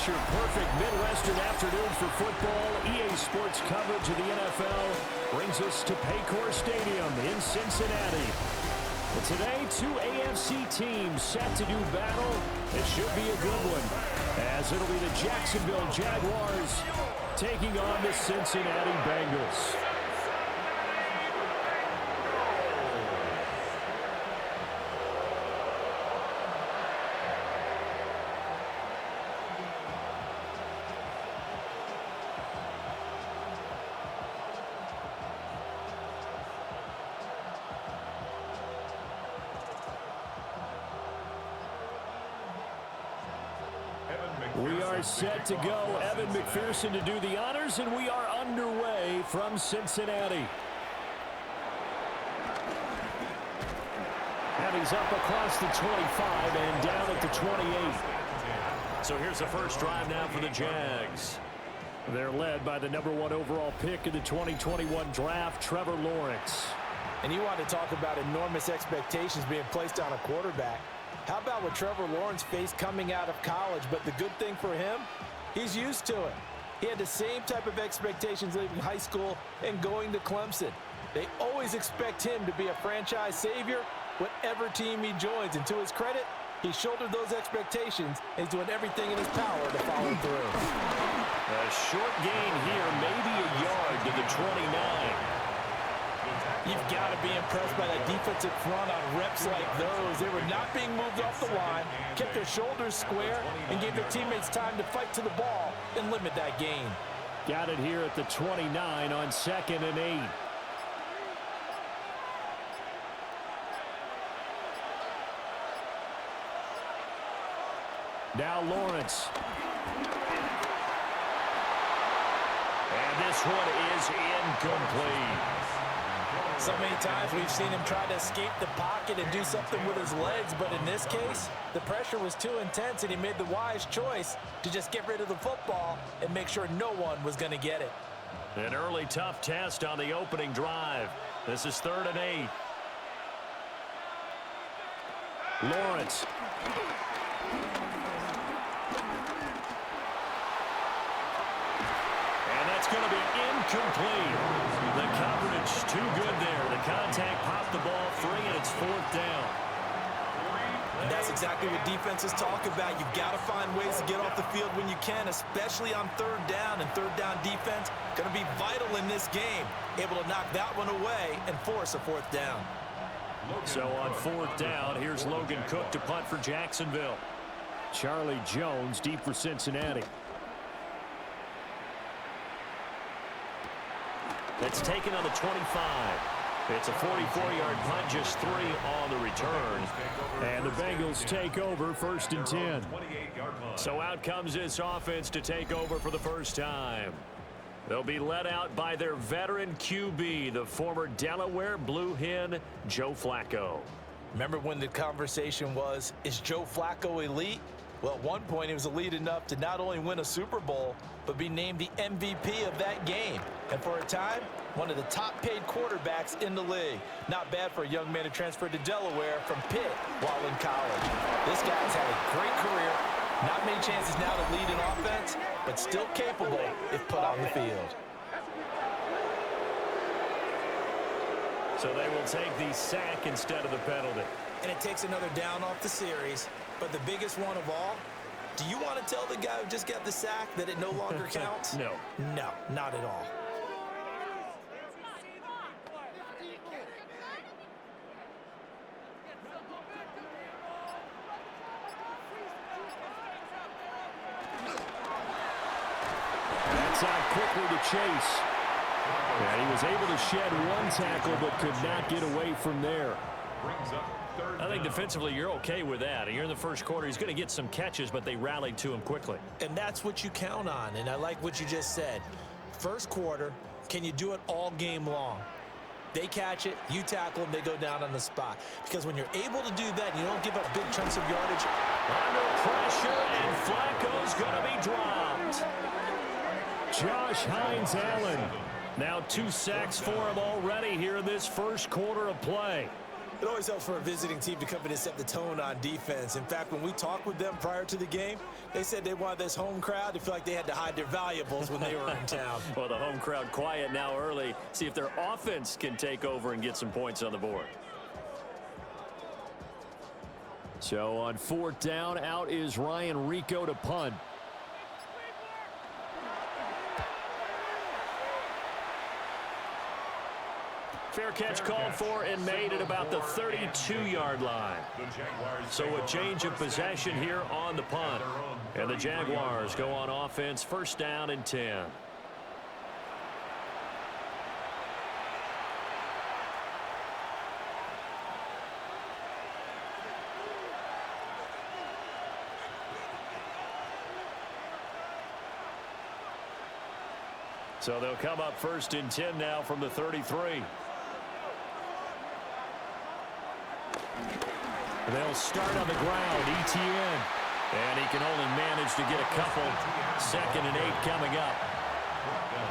picture-perfect Midwestern afternoon for football. EA Sports coverage of the NFL brings us to Paycor Stadium in Cincinnati. And today, two AFC teams set to do battle. It should be a good one, as it'll be the Jacksonville Jaguars taking on the Cincinnati Bengals. We are set to go. Evan McPherson to do the honors, and we are underway from Cincinnati. And he's up across the 25 and down at the 28. So here's the first drive now for the Jags. They're led by the #1 overall pick in the 2021 draft, Trevor Lawrence. And you want to talk about enormous expectations being placed on a quarterback. How about what Trevor Lawrence faced coming out of college? But the good thing for him, he's used to it. He had the same type of expectations leaving high school and going to Clemson. They always expect him to be a franchise savior, whatever team he joins. And to his credit, he shouldered those expectations and he's doing everything in his power to follow through. A short gain here, maybe a yard to the 29. You've got to be impressed by that defensive front on reps like those. They were not being moved off the line, kept their shoulders square, and gave their teammates time to fight to the ball and limit that gain. Got it here at the 29 on 2nd and 8. Now Lawrence. And this one is incomplete. So many times we've seen him try to escape the pocket and do something with his legs, but in this case, the pressure was too intense and he made the wise choice to just get rid of the football and make sure no one was going to get it. An early tough test on the opening drive. This is 3rd and 8. Lawrence. And that's going to be incomplete. The coverage too good there. The contact popped the ball free, and it's 4th down. And that's exactly what defenses talk about. You've got to find ways to get off the field when you can, especially on 3rd down. And 3rd down defense going to be vital in this game. Able to knock that one away and force a 4th down. So on 4th down, here's Logan Cook to punt for Jacksonville. Charlie Jones deep for Cincinnati. It's taken on the 25. It's a 44-yard punt, just 3 on the return. And the Bengals take over 1st and 10. So out comes this offense to take over for the first time. They'll be led out by their veteran QB, the former Delaware Blue Hen, Joe Flacco. Remember when the conversation was, is Joe Flacco elite? Well, at one point, he was elite enough to not only win a Super Bowl, but be named the MVP of that game. And for a time, one of the top-paid quarterbacks in the league. Not bad for a young man who transferred to Delaware from Pitt while in college. This guy's had a great career. Not many chances now to lead an offense, but still capable if put on the field. So they will take the sack instead of the penalty. And it takes another down off the series. But the biggest one of all, do you want to tell the guy who just got the sack that it no longer counts? No. No, not at all. That's out quickly to Chase. And he was able to shed one tackle but could not get away from there. I think defensively you're okay with that. You're in the first quarter. He's going to get some catches, but they rallied to him quickly. And that's what you count on, and I like what you just said. First quarter, can you do it all game long? They catch it, you tackle them, they go down on the spot. Because when you're able to do that, you don't give up big chunks of yardage. Under pressure, and Flacco's going to be dropped. Josh Hines-Allen. Now 2 sacks for him already here in this first quarter of play. It always helps for a visiting team to come in and set the tone on defense. In fact, when we talked with them prior to the game, they said they wanted this home crowd to feel like they had to hide their valuables when they were in town. Well, the home crowd quiet now early. See if their offense can take over and get some points on the board. So on 4th down, out is Ryan Rico to punt. Fair catch called for and made at about the 32-yard line. So a change of possession here on the punt. And the Jaguars go on offense, 1st down and 10. So they'll come up 1st and 10 now from the 33. They'll start on the ground, ETN. And he can only manage to get a couple. 2nd and 8 coming up.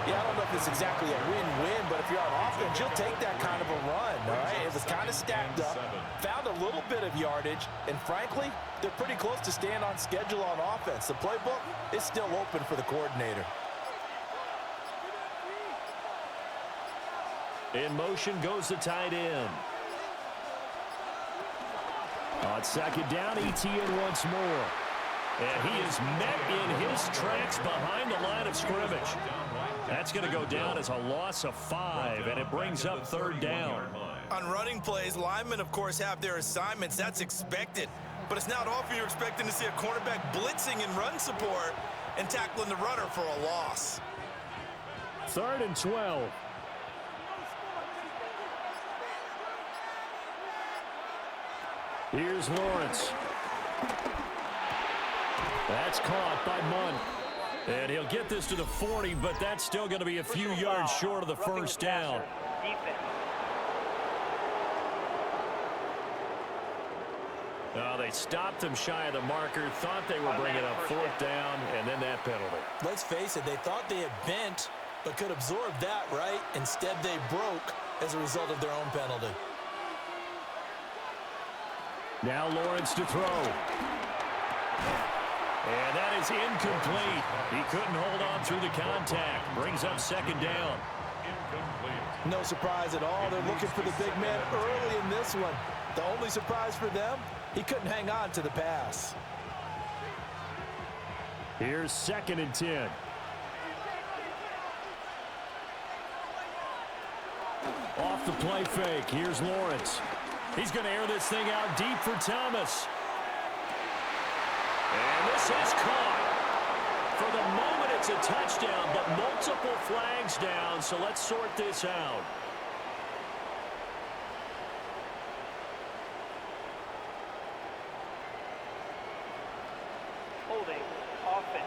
Yeah, I don't know if it's exactly a win-win, but if you're on offense, you'll take that kind of a run, all right? It was kind of stacked up, found a little bit of yardage, and frankly, they're pretty close to staying on schedule on offense. The playbook is still open for the coordinator. In motion goes the tight end. On 2nd down, ETN once more. And he is met in his tracks behind the line of scrimmage. That's going to go down as a loss of 5, and it brings up 3rd down. On running plays, linemen, of course, have their assignments. That's expected. But it's not often you're expecting to see a cornerback blitzing in run support and tackling the runner for a loss. 3rd and 12. Here's Lawrence. That's caught by Munn. And he'll get this to the 40, but that's still going to be a few yards short of the 1st down. They stopped him shy of the marker, thought they were bringing up 4th down, and then that penalty. Let's face it, they thought they had bent, but could absorb that, right? Instead, they broke as a result of their own penalty. Now Lawrence to throw. And that is incomplete. He couldn't hold on through the contact. Brings up 2nd down. No surprise at all. They're looking for the big man early in this one. The only surprise for them, he couldn't hang on to the pass. Here's 2nd and 10. Off the play fake. Here's Lawrence. He's going to air this thing out deep for Thomas. And this is caught. For the moment, it's a touchdown, but multiple flags down, so let's sort this out. Holding offense.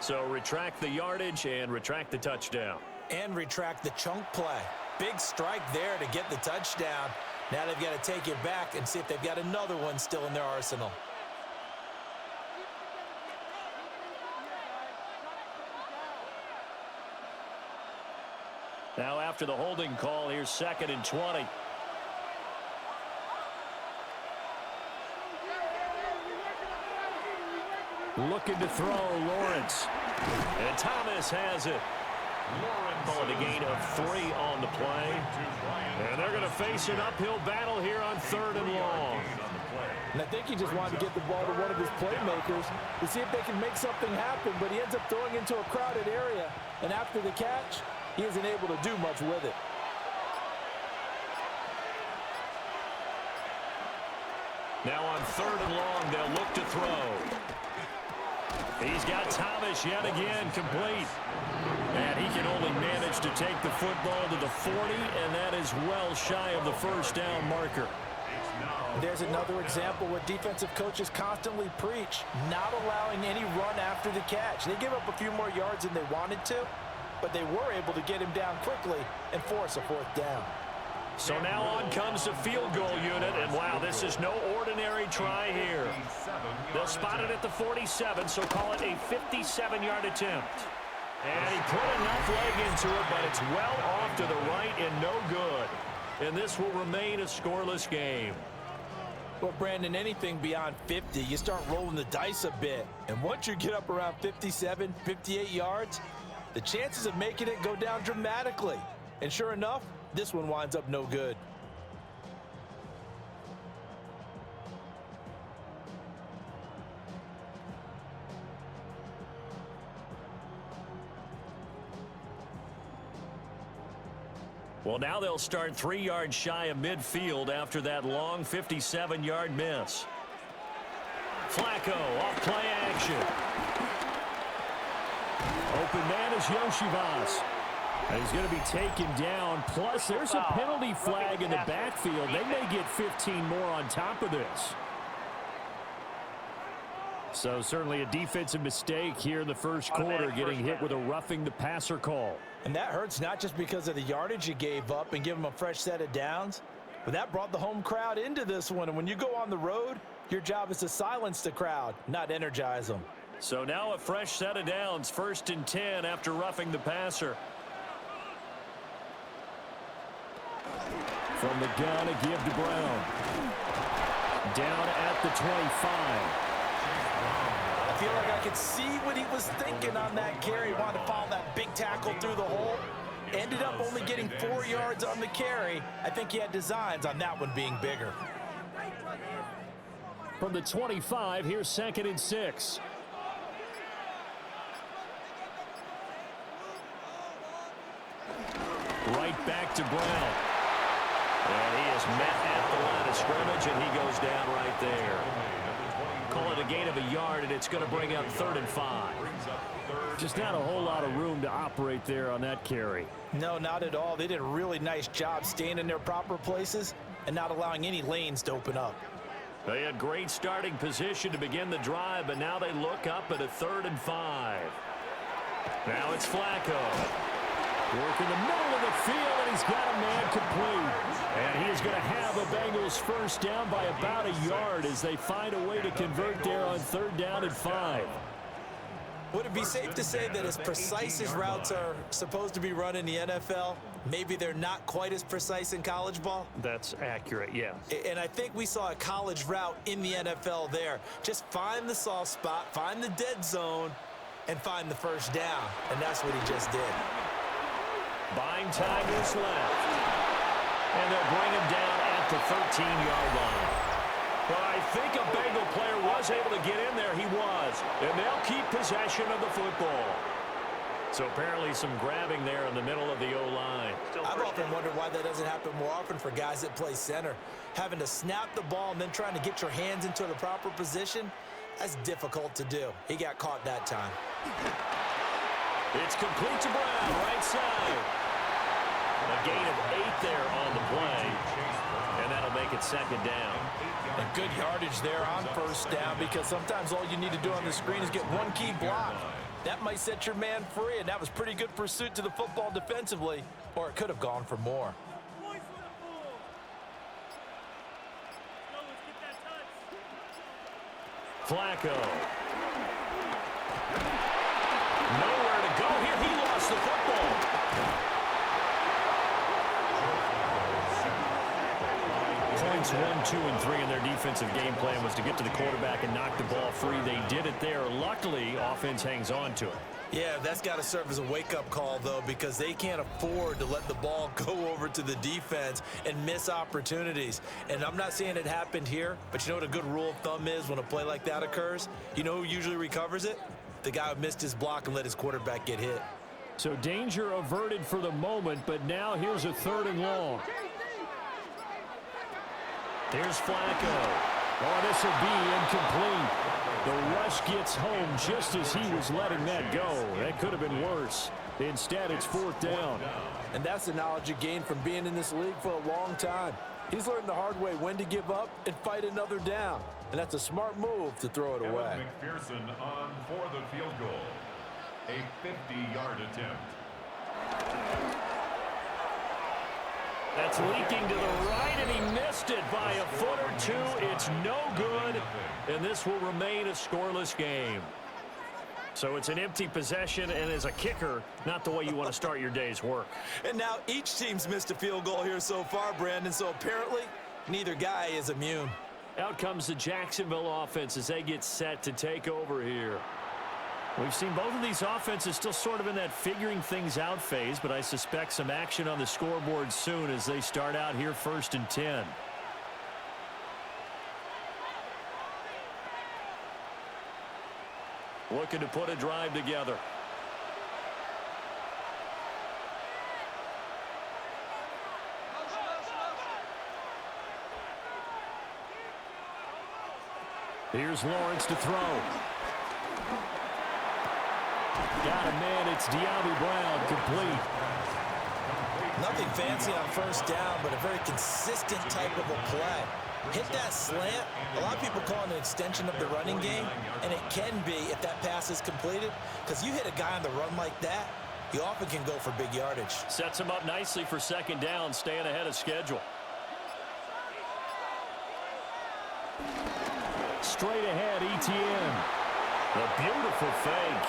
So retract the yardage and retract the touchdown. And retract the chunk play. Big strike there to get the touchdown. Now they've got to take it back and see if they've got another one still in their arsenal. Now after the holding call, here's 2nd and 20. Looking to throw, Lawrence. And Thomas has it. Calling a gain of 3 on the play. And they're going to face an uphill battle here on 3rd and long. And I think he just wanted to get the ball to one of his playmakers to see if they can make something happen, but he ends up throwing into a crowded area. And after the catch, he isn't able to do much with it. Now on 3rd and long, they'll look to throw. He's got Thomas yet again complete. And he can only manage to take the football to the 40, and that is well shy of the 1st down marker. There's another example where defensive coaches constantly preach, not allowing any run after the catch. They give up a few more yards than they wanted to, but they were able to get him down quickly and force a 4th down. So now on comes the field goal unit, and wow, this is no ordinary try here. They'll spot it at the 47, so call it a 57-yard attempt. And he put enough leg into it, but it's well off to the right and no good. And this will remain a scoreless game. Well, Brandon, anything beyond 50, you start rolling the dice a bit. And once you get up around 57, 58 yards, the chances of making it go down dramatically. And sure enough, this one winds up no good. Well, now they'll start 3 yards shy of midfield after that long 57-yard miss. Flacco off play action. Open man is Yoshivas. And he's going to be taken down. Plus, there's a penalty flag in the backfield. They may get 15 more on top of this. So certainly a defensive mistake here in the first quarter, getting hit with a roughing the passer call. And that hurts not just because of the yardage you gave up and give them a fresh set of downs, but that brought the home crowd into this one. And when you go on the road, your job is to silence the crowd, not energize them. So now a fresh set of downs, 1st and 10 after roughing the passer. From the gun, a give to Brown. Down at the 25. I feel like I could see what he was thinking on that carry. He wanted to follow that big tackle through the hole. Ended up only getting 4 yards on the carry. I think he had designs on that one being bigger. From the 25, here's 2nd and 6. Right back to Brown. And he is met at the line of scrimmage, and he goes down right there. Call it a gain of a yard, and it's going to bring up 3rd and 5. Just not a whole lot of room to operate there on that carry. No, not at all. They did a really nice job staying in their proper places and not allowing any lanes to open up. They had great starting position to begin the drive, but now they look up at a 3rd and 5. Now it's Flacco. Work in the middle of the field, and he's got a man complete. And he is going to have a Bengals first down by about a yard as they find a way to convert there on 3rd down and 5. Would it be safe to say that as precise as routes are supposed to be run in the NFL, maybe they're not quite as precise in college ball? That's accurate, yeah. And I think we saw a college route in the NFL there. Just find the soft spot, find the dead zone, and find the first down. And that's what he just did. Buying time is left. And they'll bring him down at the 13-yard line. Well, I think a Bengal player was able to get in there. He was. And they'll keep possession of the football. So apparently some grabbing there in the middle of the O-line. I've often wondered why that doesn't happen more often for guys that play center. Having to snap the ball and then trying to get your hands into the proper position, that's difficult to do. He got caught that time. It's complete to Brown, right side. A gain of 8 there on the play. And that'll make it 2nd down. And good yardage there on 1st down, because sometimes all you need to do on the screen is get one key block. That might set your man free, and that was pretty good pursuit to the football defensively, or it could have gone for more. Flacco. Nowhere to go here. He lost the football. Points 1, 2, and 3 in their defensive game plan was to get to the quarterback and knock the ball free. They did it there. Luckily, offense hangs on to it. Yeah, that's got to serve as a wake-up call, though, because they can't afford to let the ball go over to the defense and miss opportunities. And I'm not saying it happened here, but you know what a good rule of thumb is when a play like that occurs? You know who usually recovers it? The guy who missed his block and let his quarterback get hit. So danger averted for the moment, but now here's a 3rd and long. There's Flacco. Oh, this will be incomplete. The rush gets home just as he was letting that go. That could have been worse. Instead, it's 4th down. And that's the knowledge you gain from being in this league for a long time. He's learned the hard way when to give up and fight another down. And that's a smart move to throw it away. McPherson on for the field goal. A 50-yard attempt. That's leaking to the right, and he missed it by a foot or two. It's no good, and this will remain a scoreless game. So it's an empty possession, and as a kicker, not the way you want to start your day's work. And now each team's missed a field goal here so far, Brandon, so apparently neither guy is immune. Out comes the Jacksonville offense as they get set to take over here. We've seen both of these offenses still sort of in that figuring things out phase, but I suspect some action on the scoreboard soon as they start out here 1st and 10. Looking to put a drive together. Here's Lawrence to throw. Got a man. It's De'Ami Brown, complete. Nothing fancy on 1st down, but a very consistent type of a play. Hit that slant. A lot of people call it an extension of the running game, and it can be if that pass is completed, because you hit a guy on the run like that, you often can go for big yardage. Sets him up nicely for 2nd down, staying ahead of schedule. Straight ahead, ETN. A beautiful fake.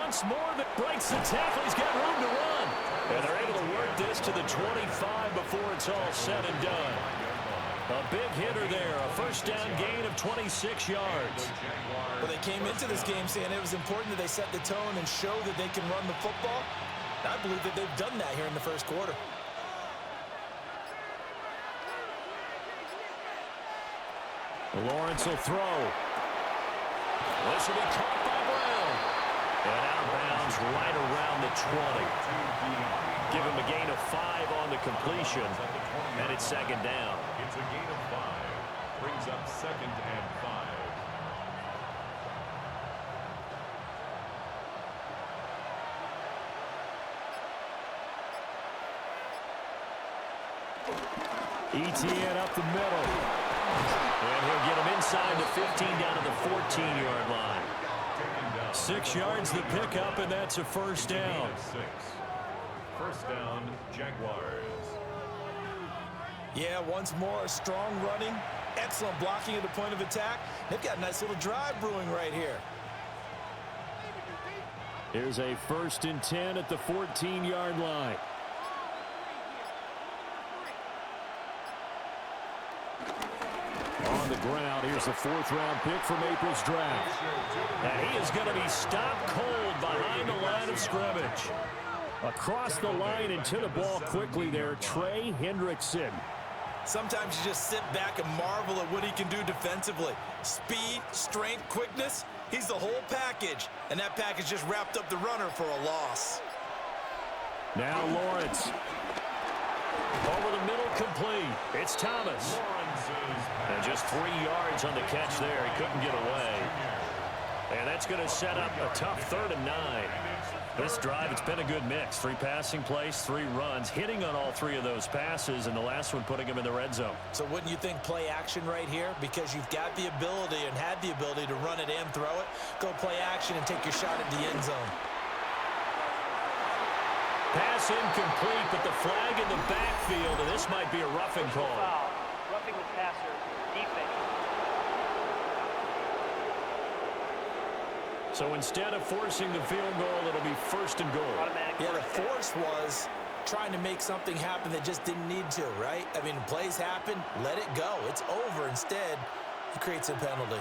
Once more, that breaks the tackle. He's got room to run. And they're able to work this to the 25 before it's all said and done. A big hitter there. A 1st down gain of 26 yards. Well, they came into this game saying it was important that they set the tone and show that they can run the football. I believe that they've done that here in the 1st quarter. Lawrence will throw. This will be caught by Brown. And out of bounds right around the 20. Give him a gain of 5 on the completion. And it's 2nd down. It's a gain of 5. Brings up 2nd and 5. ETN up the middle. And he'll get him inside the 15 down to the 14-yard line. 6 yards the pickup, and that's a 1st down. 6. 1st down, Jaguars. Yeah, once more, strong running, excellent blocking at the point of attack. They've got a nice little drive brewing right here. Here's a 1st and 10 at the 14-yard line. On the ground, here's the 4th-round pick from April's draft. And he is going to be stopped cold behind the line of scrimmage. Across the line and to the ball quickly there, Trey Hendrickson. Sometimes you just sit back and marvel at what he can do defensively. Speed, strength, quickness, he's the whole package. And that package just wrapped up the runner for a loss. Now Lawrence. Over the middle, complete. It's Thomas. And just 3 yards on the catch there. He couldn't get away. And that's going to set up a tough 3rd and 9. This drive, it's been a good mix. 3 passing plays, 3 runs, hitting on all 3 of those passes, and the last one putting him in the red zone. So wouldn't you think play action right here? Because you've got the ability and had the ability to run it and throw it. Go play action and take your shot at the end zone. Pass incomplete, but the flag in the backfield, and this might be a roughing call. Foul. Roughing the passer. Defense. So instead of forcing the field goal, it'll be 1st and goal. Automatic. Yeah, the force was trying to make something happen that just didn't need to, right? I mean, plays happen, let it go. It's over. Instead, he creates a penalty.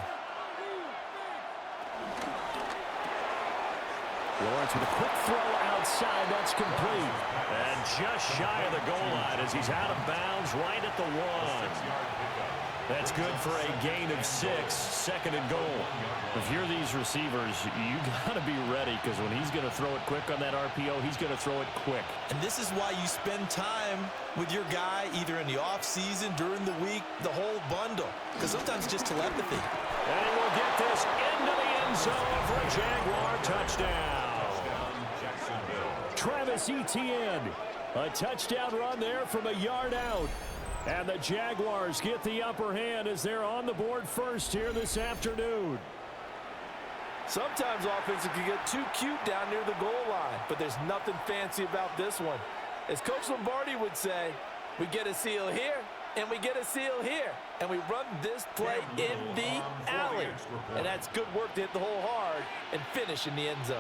Lawrence with a quick throw outside. That's complete. And just shy of the goal line as he's out of bounds right at the 1. That's good for a gain of 6, 2nd and goal. If you're these receivers, you got to be ready because when he's going to throw it quick on that RPO, he's going to throw it quick. And this is why you spend time with your guy either in the offseason, during the week, the whole bundle. Because sometimes it's just telepathy. And he will get this into the end zone for a Jaguar touchdown. Travis Etienne, a touchdown run there from a yard out. And the Jaguars get the upper hand as they're on the board first here this afternoon. Sometimes offenses can get too cute down near the goal line, but there's nothing fancy about this one. As Coach Lombardi would say, we get a seal here, And we get a seal here. And we run this play in the alley. And that's good work to hit the hole hard and finish in the end zone.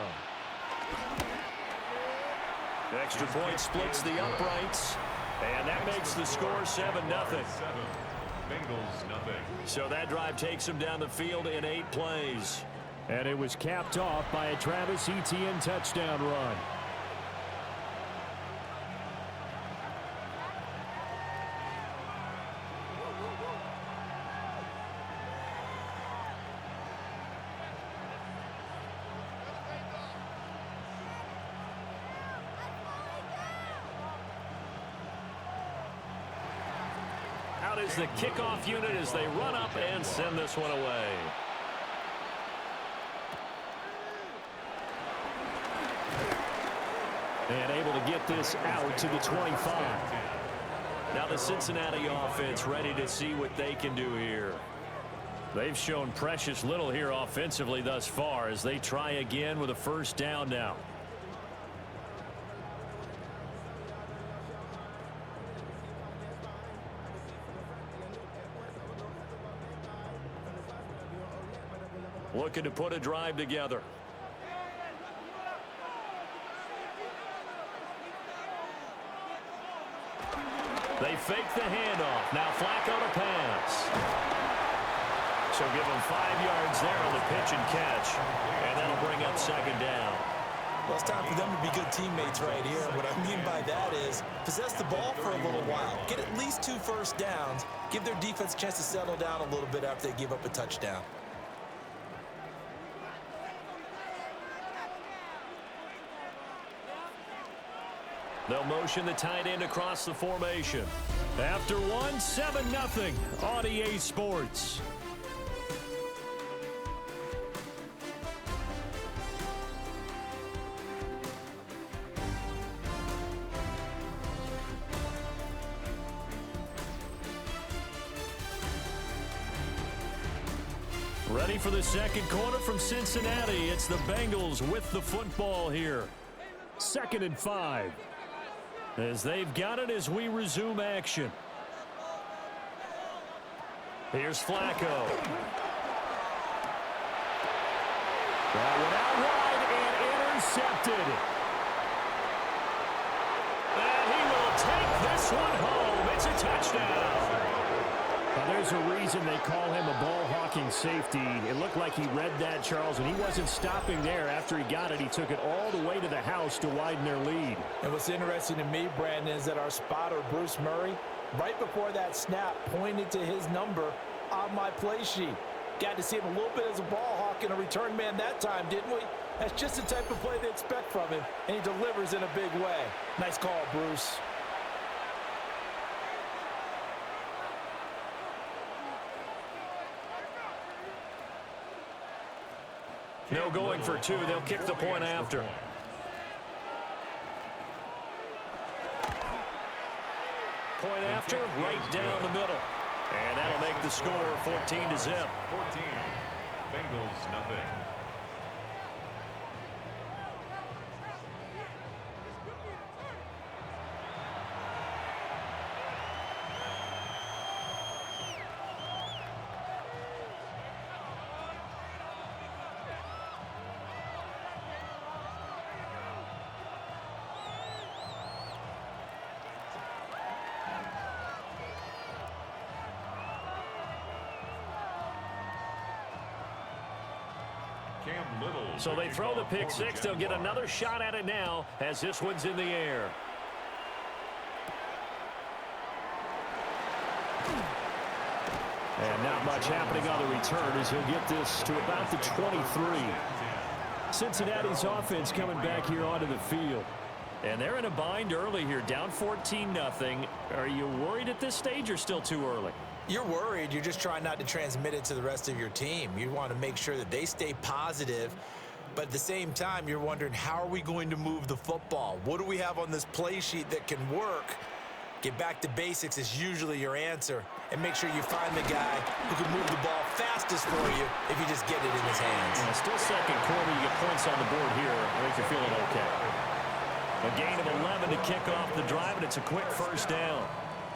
Extra point splits the uprights. And that makes the score 7-0. Bengals, nothing. So that drive takes them down the field in 8 plays. And it was capped off by a Travis Etienne touchdown run. Out is the kickoff unit as they run up and send this one away. And able to get this out to the 25. Now the Cincinnati offense ready to see what they can do here. They've shown precious little here offensively thus far as they try again with a first down now. Looking to put a drive together. They fake the handoff. Now Flacco to pass. So give him 5 yards there on the pitch and catch. And that'll bring up second down. Well, it's time for them to be good teammates right here. What I mean by that is possess the ball for a little while. Get at least 2 first downs. Give their defense a chance to settle down a little bit after they give up a touchdown. They'll motion the tight end across the formation. After one, 7-0 on EA Sports. Ready for the second quarter from Cincinnati. It's the Bengals with the football here. 2nd and 5. As they've got it as we resume action. Here's Flacco. That one out wide and intercepted. And he will take this one home. It's a touchdown. Now, there's a reason they call him a ball-hawking safety. It looked like he read that, Charles, and he wasn't stopping there. After he got it, he took it all the way to the house to widen their lead. And what's interesting to me, Brandon, is that our spotter, Bruce Murray, right before that snap, pointed to his number on my play sheet. Got to see him a little bit as a ball hawk and a return man that time, didn't we? That's just the type of play they expect from him, and he delivers in a big way. Nice call, Bruce. No going for 2. They'll kick the point after. Point after, right down the middle. And that'll make the score 14-0. 14. Bengals, nothing. So they throw the pick six. They'll get another shot at it now as this one's in the air. And not much happening on the return as he'll get this to about the 23. Cincinnati's offense coming back here onto the field. And they're in a bind early here, down 14-0. Are you worried at this stage or still too early? You're worried. You're just trying not to transmit it to the rest of your team. You want to make sure that they stay positive. But at the same time, you're wondering, how are we going to move the football? What do we have on this play sheet that can work? Get back to basics is usually your answer. And make sure you find the guy who can move the ball fastest for you if you just get it in his hands. Yeah, still second quarter. You get points on the board here. I think you're feeling okay. A gain of 11 to kick off the drive, and it's a quick first down.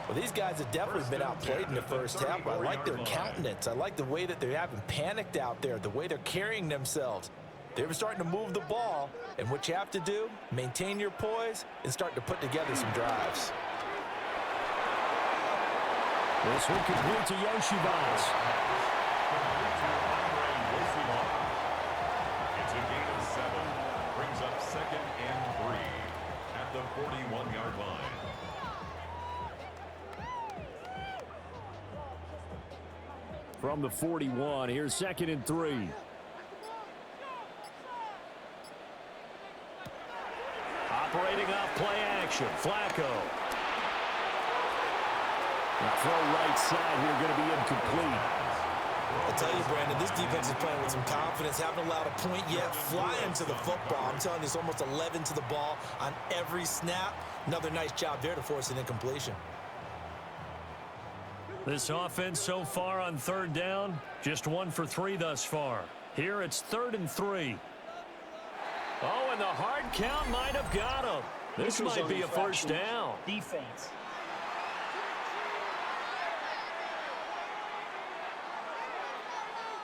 Well, these guys have definitely been outplayed in the first half. I like their countenance. I like the way that they haven't panicked out there, the way they're carrying themselves. They're starting to move the ball, and what you have to do, maintain your poise and start to put together some drives. This will complete to Yoshibas. It's a gain of 7. Brings up 2nd and 3 at the 41-yard line. From the 41, here's 2nd and 3. Operating off play action, Flacco. The throw right side here going to be incomplete. I'll tell you, Brandon, this defense is playing with some confidence. Haven't allowed a point yet. Flying to the football. I'm telling you, it's almost 11 to the ball on every snap. Another nice job there to force an incompletion. This offense so far on 3rd down, just 1 for 3 thus far. Here it's 3rd and 3. Oh, and the hard count might have got him. This might be a first down. Defense.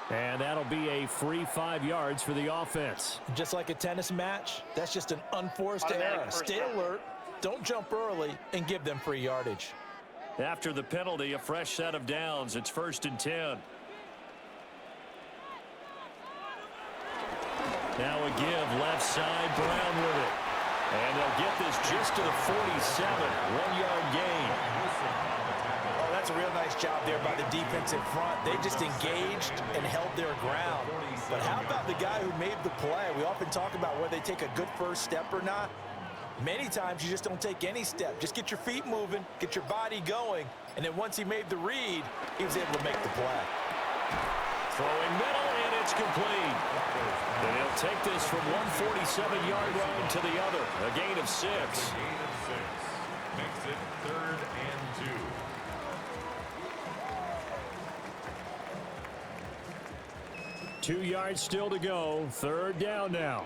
And that'll be a free 5 yards for the offense. Just like a tennis match, that's just an unforced Automatic error. first Stay down. alert, don't jump early, and give them free yardage. After the penalty, a fresh set of downs. It's 1st and 10. Now a give left side, Brown with it. And they'll get this just to the 47, 1-yard gain. Oh, that's a real nice job there by the defense in front. They just engaged and held their ground. But how about the guy who made the play? We often talk about whether they take a good first step or not. Many times you just don't take any step. Just get your feet moving, get your body going, and then once he made the read, he was able to make the play. Throwing middle, and it's complete. And he'll take this from 147-yard line to the other. A gain of 6. Gain of 6. Makes it 3rd and 2. 2 yards still to go. 3rd down now.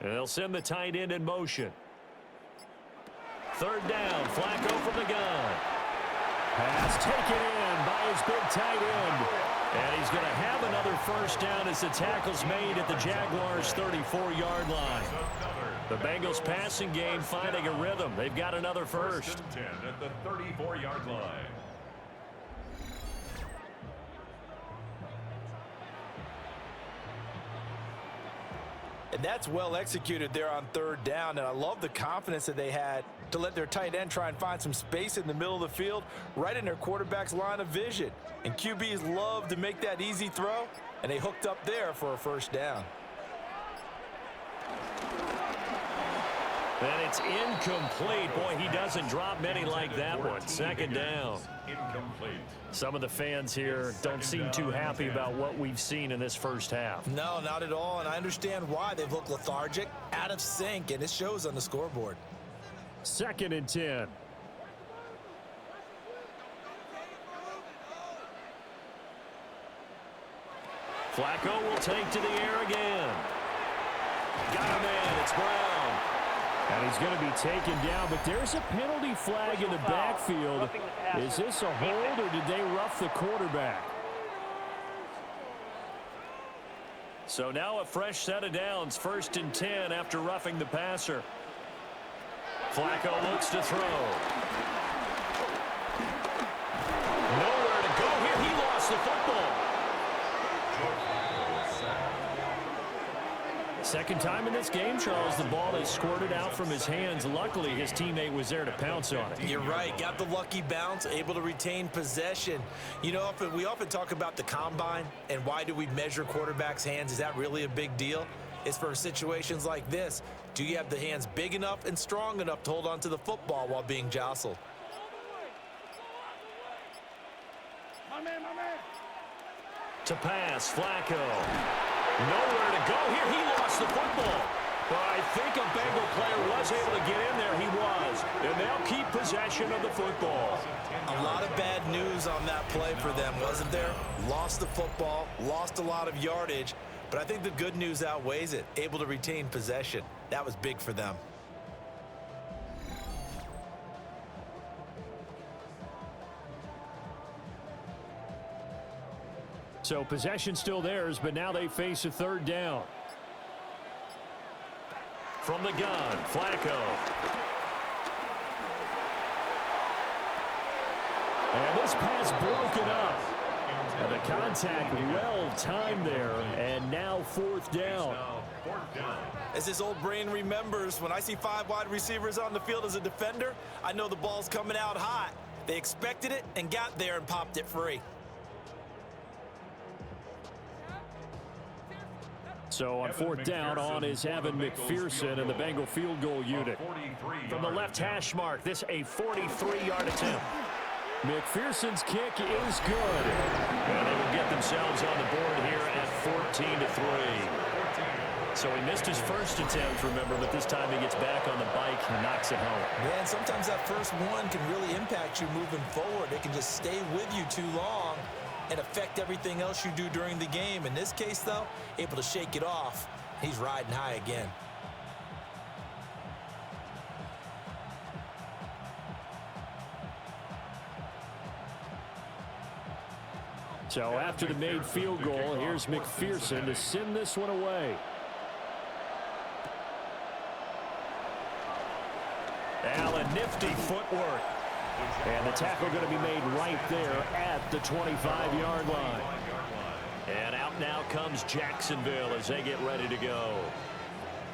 And they'll send the tight end in motion. 3rd down. Flacco from the gun. Pass taken in by his big tight end. And he's going to have another first down as the tackle's made at the Jaguars' 34-yard line. The Bengals passing game finding a rhythm. They've got another first. 1st and 10 at the 34-yard line. And that's well executed there on 3rd down, and I love the confidence that they had to let their tight end try and find some space in the middle of the field, right in their quarterback's line of vision. And QBs love to make that easy throw, and they hooked up there for a first down. And it's incomplete. Boy, he doesn't drop many like that one. 2nd down. Incomplete. Some of the fans here don't seem too happy about what we've seen in this first half. No, not at all, and I understand why. They've looked lethargic, out of sync, and it shows on the scoreboard. 2nd and 10. Flacco will take to the air again. Got a man. It's Brown. And he's going to be taken down, but there's a penalty flag in the backfield. Is this a hold, or did they rough the quarterback? So now a fresh set of downs, 1st and 10 after roughing the passer. Flacco looks to throw. Nowhere to go here. He lost the football. 2nd time in this game, Charles, the ball is squirted out from his hands. Luckily, his teammate was there to pounce on it. You're right. Got the lucky bounce, able to retain possession. You know, we often talk about the combine and why do we measure quarterbacks' hands. Is that really a big deal? It's for situations like this. Do you have the hands big enough and strong enough to hold on to the football while being jostled? To pass, Flacco. Nowhere to go here. He lost the football. But I think a Bengal player was able to get in there. He was. And they'll keep possession of the football. A lot of bad news on that play for them, wasn't there? Lost the football, lost a lot of yardage. But I think the good news outweighs it. Able to retain possession. That was big for them. So possession still theirs, but now they face a third down. From the gun, Flacco. And this pass broken up. And the contact well timed there, and now fourth down. As his old brain remembers, when I see 5 wide receivers on the field as a defender, I know the ball's coming out hot. They expected it and got there and popped it free. So on fourth down, on is Evan McPherson and the Bengal field goal unit. From the left hash mark, this a 43-yard attempt. McPherson's kick is good. And they will get themselves on the board here at 14-3. So he missed his first attempt, remember, but this time he gets back on the bike and knocks it home. Man, sometimes that first one can really impact you moving forward. It can just stay with you too long and affect everything else you do during the game. In this case, though, able to shake it off. He's riding high again. So after the made field goal, here's McPherson to send this one away. Allen, nifty footwork. And the tackle going to be made right there at the 25-yard line. And out now comes Jacksonville as they get ready to go.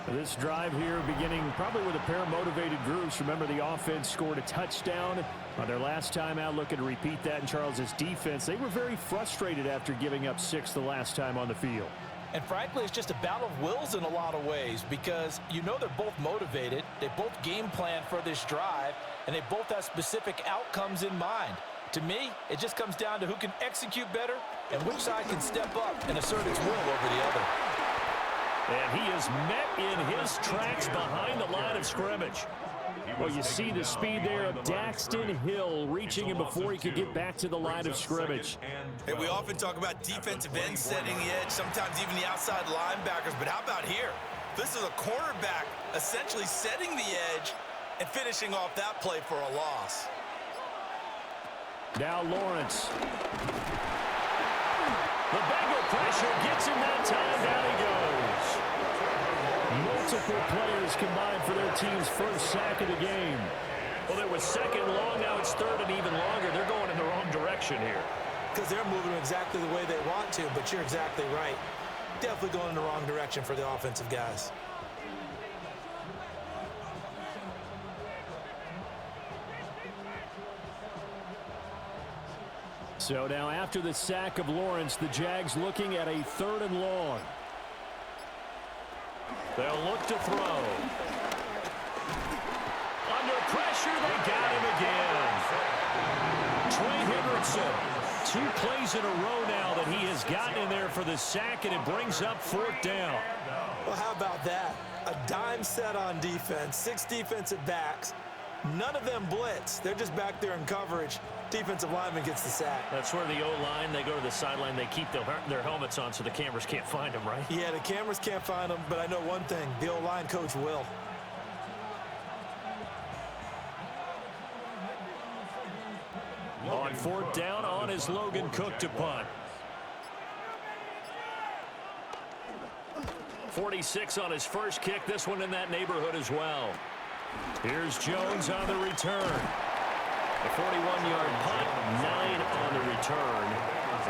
This drive here beginning probably with a pair of motivated groups. Remember, the offense scored a touchdown on their last time out, looking to repeat that in Charles's defense. They were very frustrated after giving up 6 the last time on the field. And frankly, it's just a battle of wills in a lot of ways because you know they're both motivated. They both game plan for this drive, and they both have specific outcomes in mind. To me, it just comes down to who can execute better and which side can step up and assert its will over the other. And he is met in his tracks behind the line of scrimmage. Well, you see the speed there of Daxton Hill reaching him before he could get back to the line of scrimmage. Hey, we often talk about defensive ends setting the edge, sometimes even the outside linebackers, but how about here? This is a cornerback essentially setting the edge and finishing off that play for a loss. Now Lawrence. The Bengal pressure gets him that time. Down he goes. Multiple players combined for their team's first sack of the game. Well, there was second long. Now it's third and even longer. They're going in the wrong direction here. Because they're moving exactly the way they want to, but you're exactly right. Definitely going in the wrong direction for the offensive guys. So now after the sack of Lawrence, the Jags looking at a third and long. They'll look to throw. Under pressure, they got him again. Trey Hendrickson, 2 plays in a row now that he has gotten in there for the sack, and it brings up fourth down. Well, how about that? A dime set on defense, 6 defensive backs. None of them blitz. They're just back there in coverage. Defensive lineman gets the sack. That's where the O-line, they go to the sideline, they keep their helmets on so the cameras can't find them, right? Yeah, the cameras can't find them, but I know one thing. The O-line coach will. On fourth down, on is Logan Cook to punt. 46 on his first kick. This one in that neighborhood as well. Here's Jones on the return. A 41-yard punt, 9 on the return.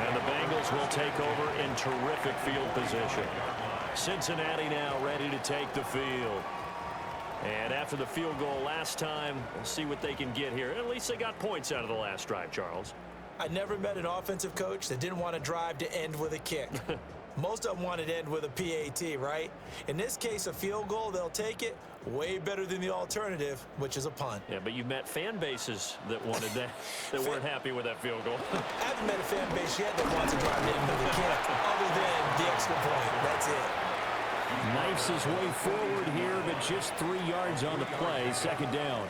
And the Bengals will take over in terrific field position. Cincinnati now ready to take the field. And after the field goal last time, we'll see what they can get here. At least they got points out of the last drive, Charles. I never met an offensive coach that didn't want to drive to end with a kick. Most of them wanted to end with a PAT, right? In this case, a field goal, they'll take it. Way better than the alternative, which is a punt. Yeah, but you met fan bases that wanted that, that weren't happy with that field goal. I haven't met a fan base yet that wants to drive to end with a kick, other than the extra point. That's it. Knifes his way forward here, but just 3 yards on the play. Second down.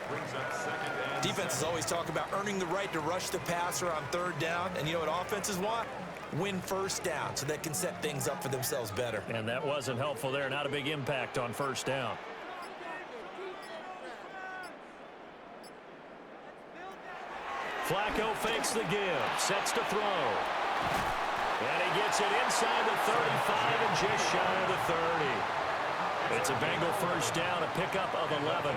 Defenses always talk about earning the right to rush the passer on third down, and you know what offenses want? Win first down, so they can set things up for themselves better. And that wasn't helpful there. Not a big impact on first down. Flacco fakes the give, sets to throw. And he gets it inside the 35 and just shy of the 30. It's a Bengal first down, a pickup of 11.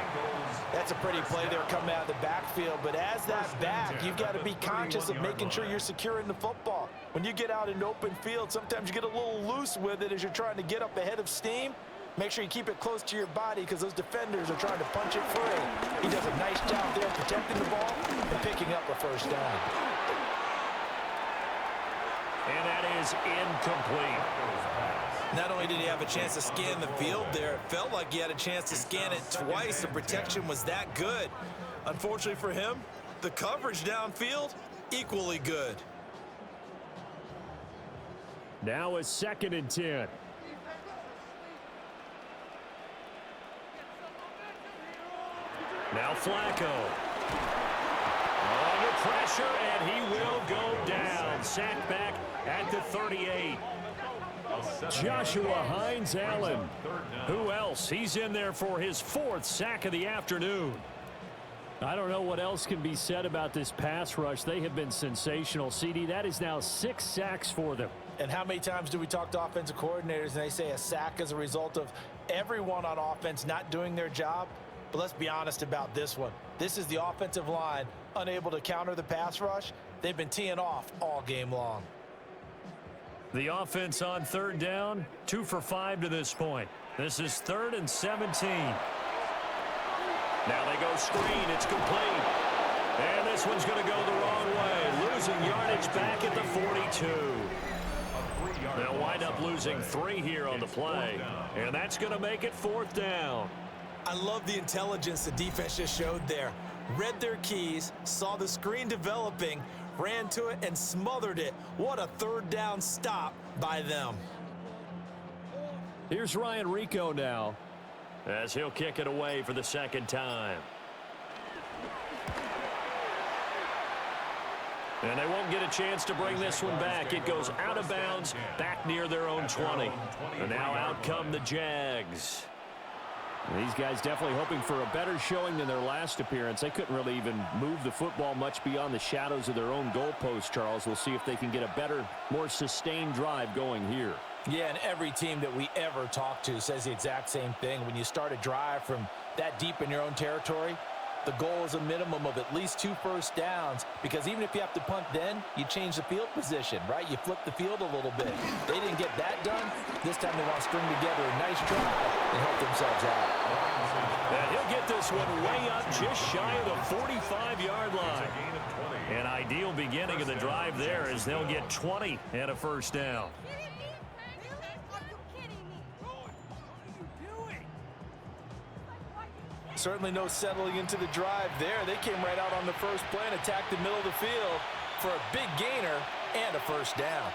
That's a pretty play there coming out of the backfield, but as that back, you've got to be conscious of making sure you're securing the football. When you get out in open field, sometimes you get a little loose with it as you're trying to get up ahead of steam. Make sure you keep it close to your body because those defenders are trying to punch it free. He does a nice job there protecting the ball and picking up a first down. And that is incomplete. Not only did he have a chance to scan the field there, it felt like he had a chance to scan it twice. The protection was that good. Unfortunately for him, the coverage downfield, equally good. Now a 2nd and 10. Now Flacco. Under pressure, and he will go down. Sacked back at the 38. Joshua Hines-Allen. Who else? He's in there for his 4th sack of the afternoon. I don't know what else can be said about this pass rush. They have been sensational. CD, that is now 6 sacks for them. And how many times do we talk to offensive coordinators and they say a sack as a result of everyone on offense not doing their job? But let's be honest about this one. This is the offensive line unable to counter the pass rush. They've been teeing off all game long. The offense on 3rd down, 2 for 5 to this point. This is 3rd and 17. Now they go screen. It's complete. And this one's going to go the wrong way. Losing yardage back at the 42. They'll wind up losing 3 here on the play. And that's going to make it 4th down. I love the intelligence the defense just showed there. Read their keys, saw the screen developing, ran to it, and smothered it. What a 3rd down stop by them. Here's Ryan Rico now, as he'll kick it away for the 2nd time. And they won't get a chance to bring this one back. It goes out of bounds, back near their own 20. And now out come the Jags. These guys definitely hoping for a better showing than their last appearance. They couldn't really even move the football much beyond the shadows of their own goalpost, Charles. We'll see if they can get a better, more sustained drive going here. Yeah, and every team that we ever talk to says the exact same thing. When you start a drive from that deep in your own territory, the goal is a minimum of at least 2 first downs, because even if you have to punt then, you change the field position, right? You flip the field a little bit. They didn't get that done. This time they want to string together a nice drive and help themselves out. And he'll get this one way up just shy of the 45-yard line. An ideal beginning of the drive there as they'll get 20 and a first down. Certainly no settling into the drive there. They came right out on the first play and attacked the middle of the field for a big gainer and a first down.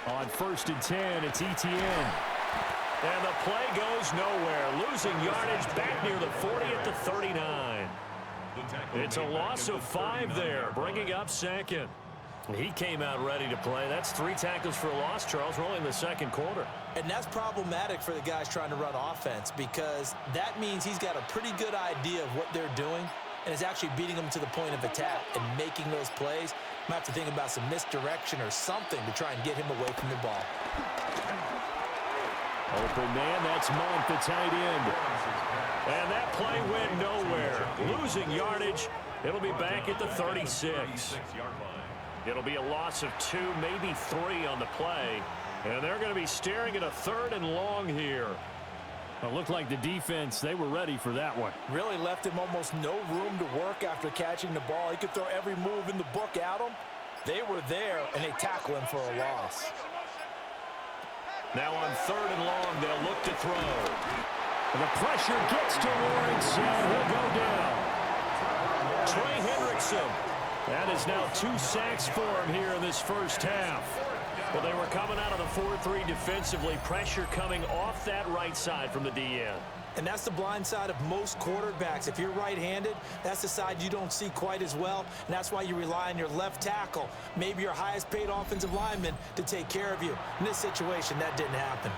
On 1st and 10, it's ETN. And the play goes nowhere. Losing yardage back near the 40 at the 39. It's a loss of 5 there, bringing up 2nd. He came out ready to play. That's 3 tackles for a loss, Charles. We're only in the 2nd quarter. And that's problematic for the guys trying to run offense, because that means he's got a pretty good idea of what they're doing and is actually beating them to the point of attack and making those plays. Might have to think about some misdirection or something to try and get him away from the ball. Open man, that's Monk, the tight end. And that play went nowhere. Losing yardage. It'll be back at the 36. It'll be a loss of 2, maybe 3 on the play. And they're going to be staring at a 3rd and long here. It looked like the defense, they were ready for that one. Really left him almost no room to work after catching the ball. He could throw every move in the book at him. They were there, and they tackle him for a loss. Now on 3rd and long, they'll look to throw. The pressure gets to Lawrence, and he'll go down. Trey Hendrickson. That is now 2 sacks for him here in this first half. Well, they were coming out of the 4-3 defensively. Pressure coming off that right side from the DN. And that's the blind side of most quarterbacks. If you're right-handed, that's the side you don't see quite as well, and that's why you rely on your left tackle, maybe your highest-paid offensive lineman, to take care of you. In this situation, that didn't happen.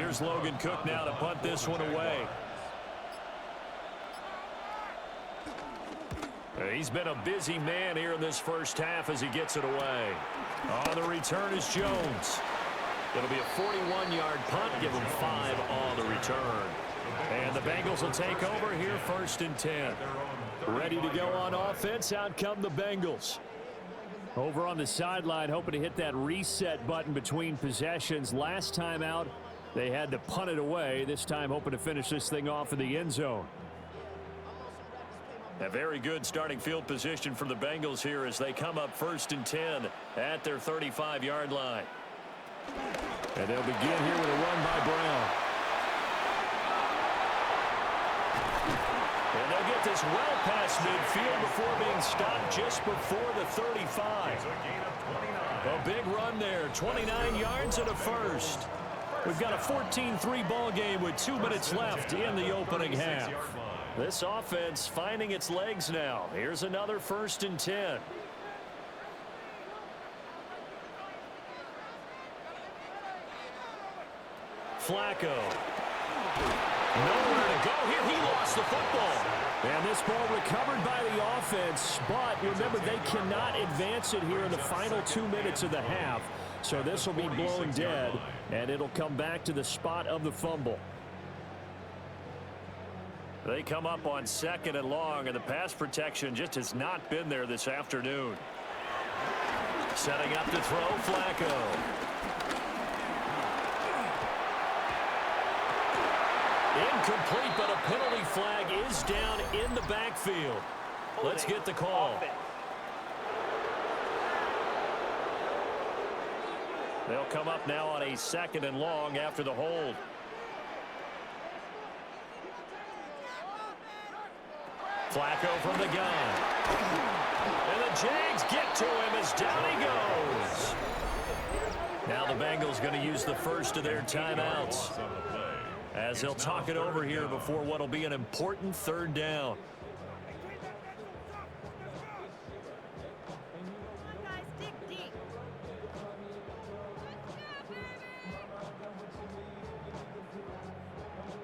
Here's Logan Cook now to punt this one away. He's been a busy man here in this first half as he gets it away. On the return is Jones. It'll be a 41-yard punt. Give him 5 on the return. And the Bengals will take over here first and 10. Ready to go on offense. Out come the Bengals. Over on the sideline, hoping to hit that reset button between possessions. Last time out, they had to punt it away. This time, hoping to finish this thing off in the end zone. A very good starting field position for the Bengals here as they come up first and 10 at their 35-yard line. And they'll begin here with a run by Brown. And they'll get this well past midfield before being stopped just before the 35. A big run there, 29 yards and a first. We've got a 14-3 ball game with 2 minutes left in the opening half. This offense finding its legs now. Here's another first and 10. Flacco. Nowhere to go here. He lost the football. And this ball recovered by the offense. But remember, they cannot advance it here in the final 2 minutes of the half. So this will be blown dead, and it'll come back to the spot of the fumble. They come up on 2nd and long, and the pass protection just has not been there this afternoon. Setting up to throw, Flacco. Incomplete, but a penalty flag is down in the backfield. Let's get the call. They'll come up now on a 2nd and long after the hold. Flacco from the gun. And the Jags get to him as down he goes. Now the Bengals going to use the first of their timeouts as they'll talk it over here before what will be an important 3rd down.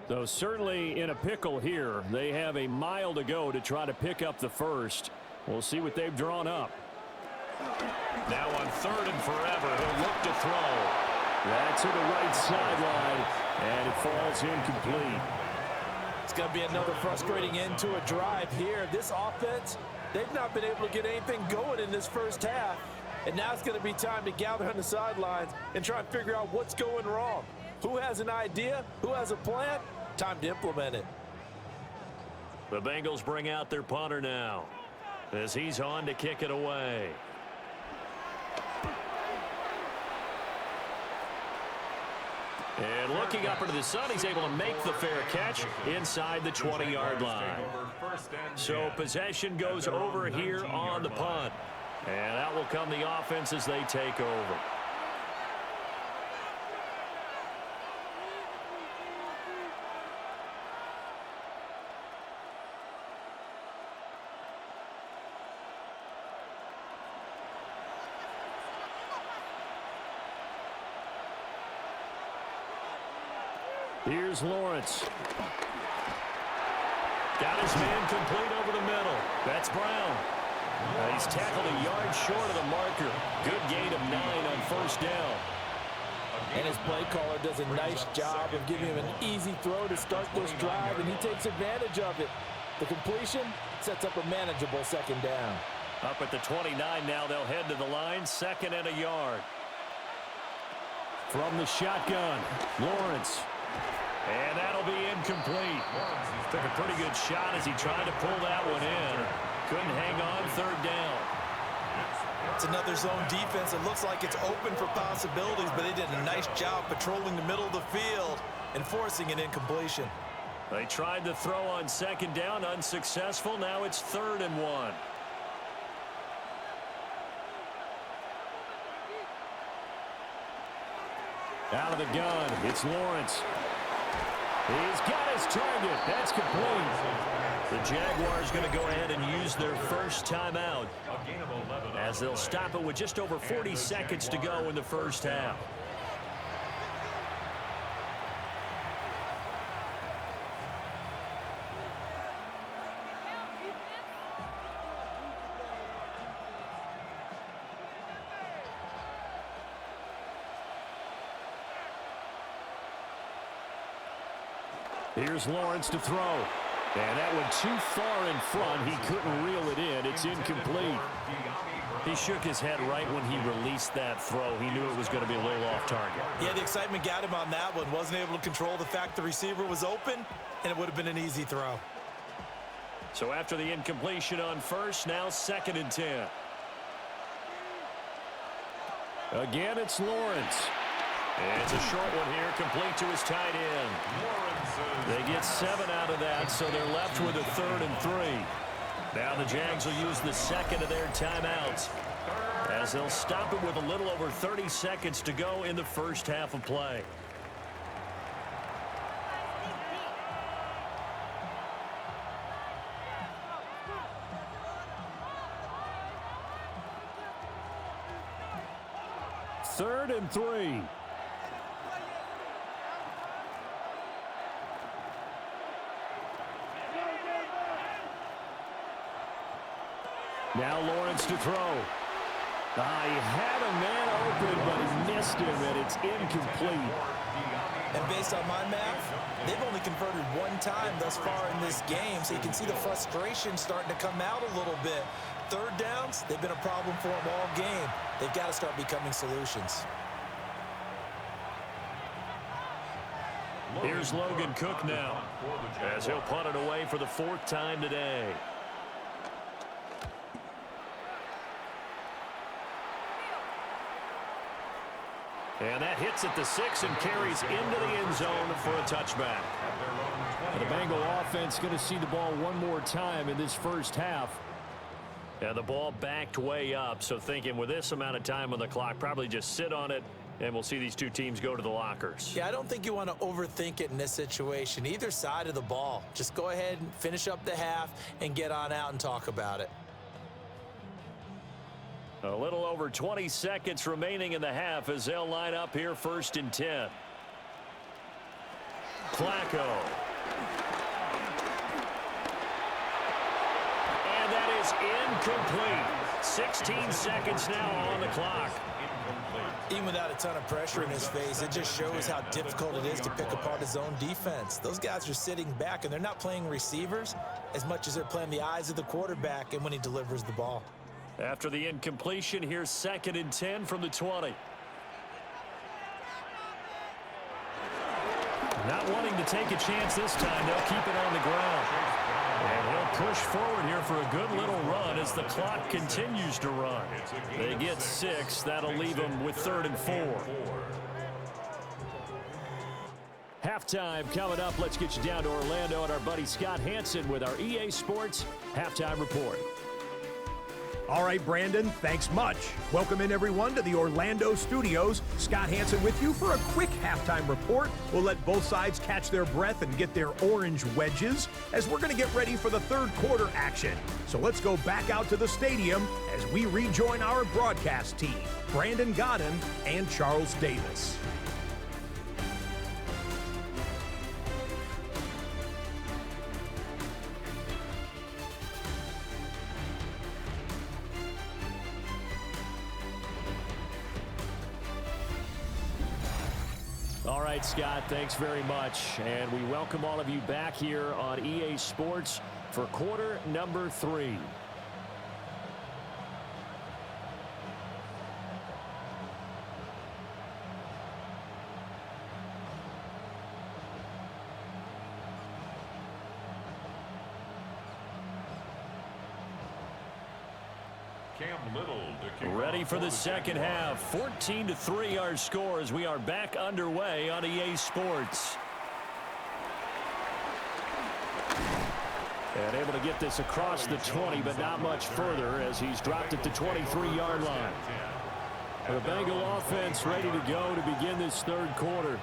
So certainly in a pickle here. They have a mile to go to try to pick up the first. We'll see what they've drawn up. Now on 3rd and forever, he'll look to throw. That's to the right sideline, and it falls incomplete. It's going to be another frustrating end to a drive here. This offense, they've not been able to get anything going in this first half. And now it's going to be time to gather on the sidelines and try and figure out what's going wrong. Who has an idea? Who has a plan? Time to implement it. The Bengals bring out their punter now as he's on to kick it away. And looking up into the sun, he's able to make the fair catch inside the 20-yard line. So possession goes over here on the punt. And out will come the offense as they take over. Here's Lawrence. Got his man complete over the middle. That's Brown. He's tackled a yard short of the marker. Good gain of 9 on 1st down. And his play caller does a nice job of giving him an easy throw to start this drive, and he takes advantage of it. The completion sets up a manageable 2nd down. Up at the 29 now, they'll head to the line. 2nd and a yard. From the shotgun, Lawrence. And that'll be incomplete. Took a pretty good shot as he tried to pull that one in. Couldn't hang on. 3rd down. It's another zone defense. It looks like it's open for possibilities, but they did a nice job patrolling the middle of the field and forcing an incompletion. They tried to throw on 2nd down, unsuccessful. Now it's 3rd and 1. Out of the gun, it's Lawrence. He's got his target. That's complete. The Jaguars going to go ahead and use their first timeout as they'll stop it with just over 40 seconds to go in the first half. Here's Lawrence to throw. And that went too far in front. He couldn't reel it in. It's incomplete. He shook his head right when he released that throw. He knew it was going to be a little off target. Yeah, the excitement got him on that one. Wasn't able to control the fact the receiver was open, and it would have been an easy throw. So after the incompletion on first, now 2nd and 10. Again, it's Lawrence. And it's a short one here, complete to his tight end. They get 7 out of that, so they're left with a 3rd and 3. Now the Jags will use the second of their timeouts as they'll stop it with a little over 30 seconds to go in the first half of play. Third and 3. Now Lawrence to throw. He had a man open, but he missed him, and it's incomplete. And based on my math, they've only converted one time thus far in this game, so you can see the frustration starting to come out a little bit. Third downs, they've been a problem for them all game. They've got to start becoming solutions. Here's Logan Cook now, as he'll punt it away for the 4th time today. And that hits at the 6 and carries into the end zone for a touchback. And the Bengal offense going to see the ball one more time in this first half. And the ball backed way up, so thinking with this amount of time on the clock, probably just sit on it, and we'll see these two teams go to the lockers. Yeah, I don't think you want to overthink it in this situation. Either side of the ball. Just go ahead and finish up the half and get on out and talk about it. A little over 20 seconds remaining in the half as they'll line up here 1st and 10. Flacco. And that is incomplete. 16 seconds now on the clock. Even without a ton of pressure in his face, it just shows how difficult it is to pick apart his own defense. Those guys are sitting back, and they're not playing receivers as much as they're playing the eyes of the quarterback and when he delivers the ball. After the incompletion, here's 2nd and 10 from the 20. Not wanting to take a chance this time, they'll keep it on the ground. And he'll push forward here for a good little run as the clock continues to run. They get 6. That'll leave them with 3rd and 4. Halftime coming up. Let's get you down to Orlando and our buddy Scott Hansen with our EA Sports Halftime Report. All right, Brandon, thanks much. Welcome in, everyone, to the Orlando studios. Scott Hansen with you for a quick halftime report. We'll let both sides catch their breath and get their orange wedges as we're going to get ready for the third quarter action. So let's go back out to the stadium as we rejoin our broadcast team, Brandon Godden and Charles Davis. All right, Scott, thanks very much. And we welcome all of you back here on EA Sports for quarter number 3. Ready for the second half. 14-3 our score as we are back underway on EA Sports. And able to get this across the 20, but not much further as he's dropped at the 23-yard line. The Bengal offense ready to go to begin this third quarter.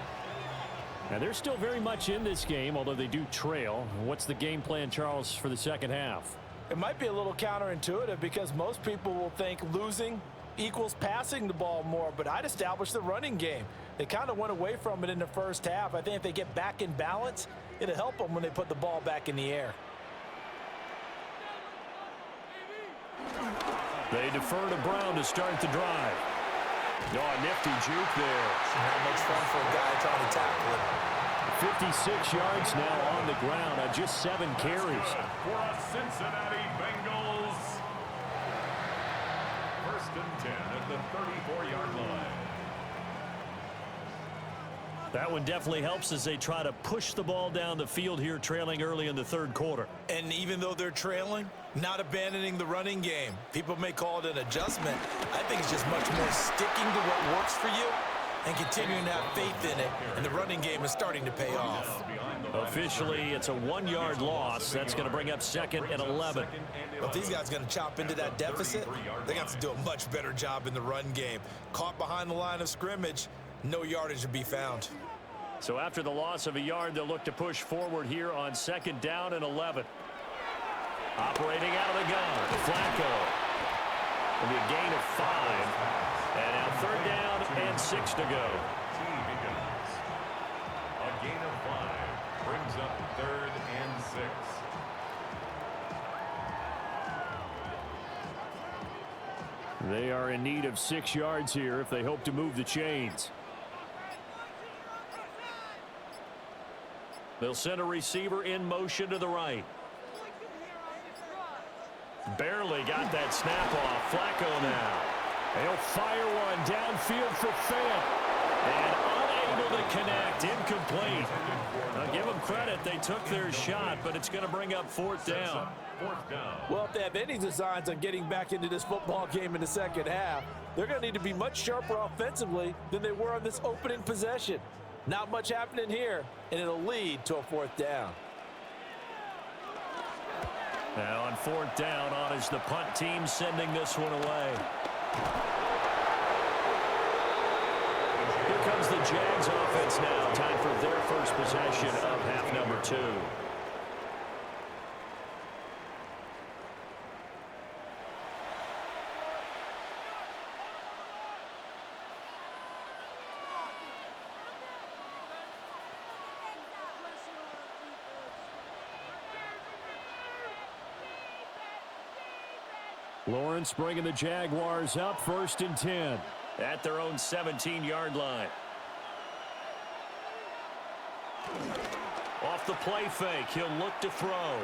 And they're still very much in this game, although they do trail. What's the game plan, Charles, for the second half? It might be a little counterintuitive because most people will think losing equals passing the ball more, but I'd establish the running game. They kind of went away from it in the first half. I think if they get back in balance, it'll help them when they put the ball back in the air. They defer to Brown to start the drive. Oh, nifty juke there. Not much fun for a guy trying to tackle it. 56 yards now on the ground on just 7 carries. For a Cincinnati Bengals. First and 10 at the 34-yard line. That one definitely helps as they try to push the ball down the field here, trailing early in the third quarter. And even though they're trailing, not abandoning the running game. People may call it an adjustment. I think it's just much more sticking to what works for you and continuing to have faith in it, and the running game is starting to pay off. Officially, it's a 1-yard loss. That's going to bring up 2nd and 11. But if these guys are going to chop into that deficit, they got to do a much better job in the run game. Caught behind the line of scrimmage, no yardage to be found. So after the loss of a yard, they'll look to push forward here on 2nd down and 11. Operating out of the gun, Flacco. It'll be a gain of 5. And now 3rd down and 6 to go. A gain of 5 brings up 3rd and 6. They are in need of 6 yards here if they hope to move the chains. They'll send a receiver in motion to the right. Barely got that snap off. Flacco now. He'll fire one downfield for Fant. And unable to connect. Incomplete. Now give them credit. They took their shot, but it's going to bring up 4th down. Well, if they have any designs on getting back into this football game in the second half, they're going to need to be much sharper offensively than they were on this opening possession. Not much happening here, and it'll lead to a 4th down. Now on 4th down, on is the punt team sending this one away. Here comes the Jags offense now. Time for their first possession of half number 2. Lawrence bringing the Jaguars up 1st and 10 at their own 17-yard line. Off the play fake, he'll look to throw.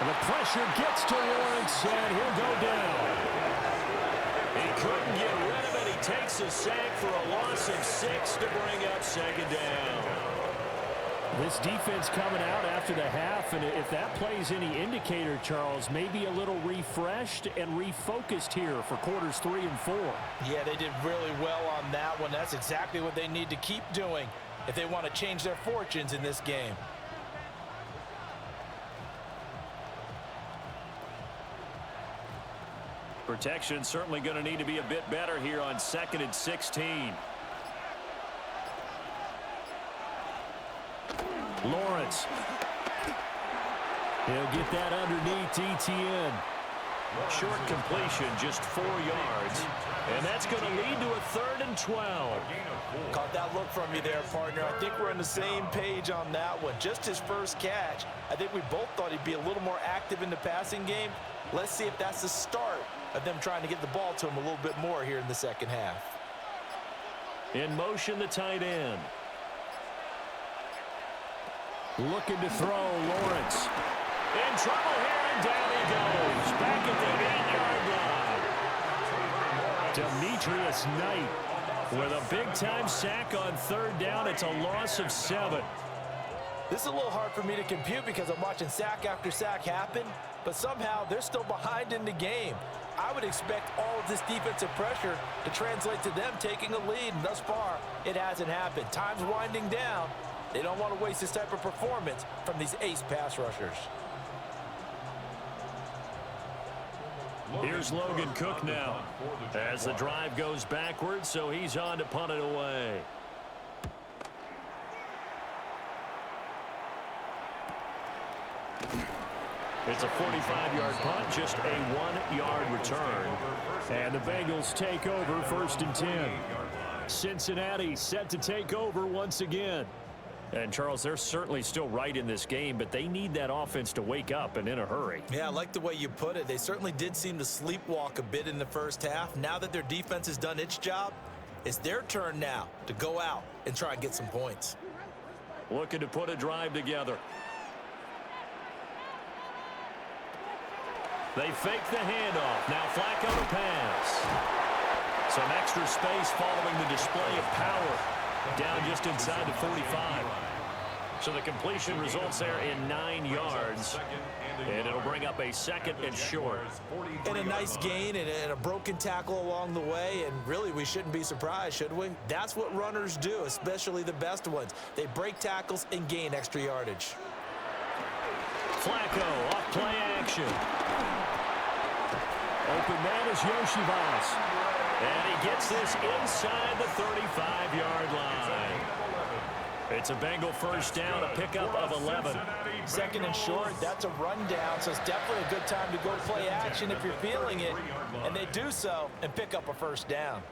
And the pressure gets to Lawrence, and he'll go down. He couldn't get rid of it. He takes a sack for a loss of 6 to bring up 2nd down. This defense coming out after the half, and if that plays any indicator, Charles, maybe a little refreshed and refocused here for quarters 3 and 4. Yeah, they did really well on that one. That's exactly what they need to keep doing if they want to change their fortunes in this game. Protection certainly going to need to be a bit better here on 2nd and 16. Lawrence. He'll get that underneath ETN. Short completion, just 4 yards. And that's going to lead to a 3rd and 12. Caught that look from you there, partner. I think we're on the same page on that one. Just his first catch. I think we both thought he'd be a little more active in the passing game. Let's see if that's the start of them trying to get the ball to him a little bit more here in the second half. In motion, the tight end. Looking to throw, Lawrence. In trouble here, and down he goes. Back at the 8-yard line. Demetrius Knight with a big-time sack on 3rd down. It's a loss of 7. This is a little hard for me to compute because I'm watching sack after sack happen, but somehow they're still behind in the game. I would expect all of this defensive pressure to translate to them taking a lead, and thus far, it hasn't happened. Time's winding down. They don't want to waste this type of performance from these ace pass rushers. Here's Logan Cook now as the drive goes backwards, so he's on to punt it away. It's a 45-yard punt, just a 1-yard return. And the Bengals take over 1st and 10. Cincinnati set to take over once again. And, Charles, they're certainly still right in this game, but they need that offense to wake up and in a hurry. Yeah, I like the way you put it. They certainly did seem to sleepwalk a bit in the first half. Now that their defense has done its job, it's their turn now to go out and try and get some points. looking to put a drive together. They fake the handoff. Now Flacco to pass. Some extra space following the display of power. Down just inside the 45. So the completion results there in 9 yards. And it'll bring up a 2nd and short. And a nice gain and a broken tackle along the way. And really, we shouldn't be surprised, should we? That's what runners do, especially the best ones. They break tackles and gain extra yardage. Flacco off play action. Open man is Yoshivas. And he gets this inside the 35-yard line. It's a Bengal first down, a pickup of 11. 2nd and short, that's a rundown, so it's definitely a good time to go play action if you're feeling it. And they do so and pick up a first down.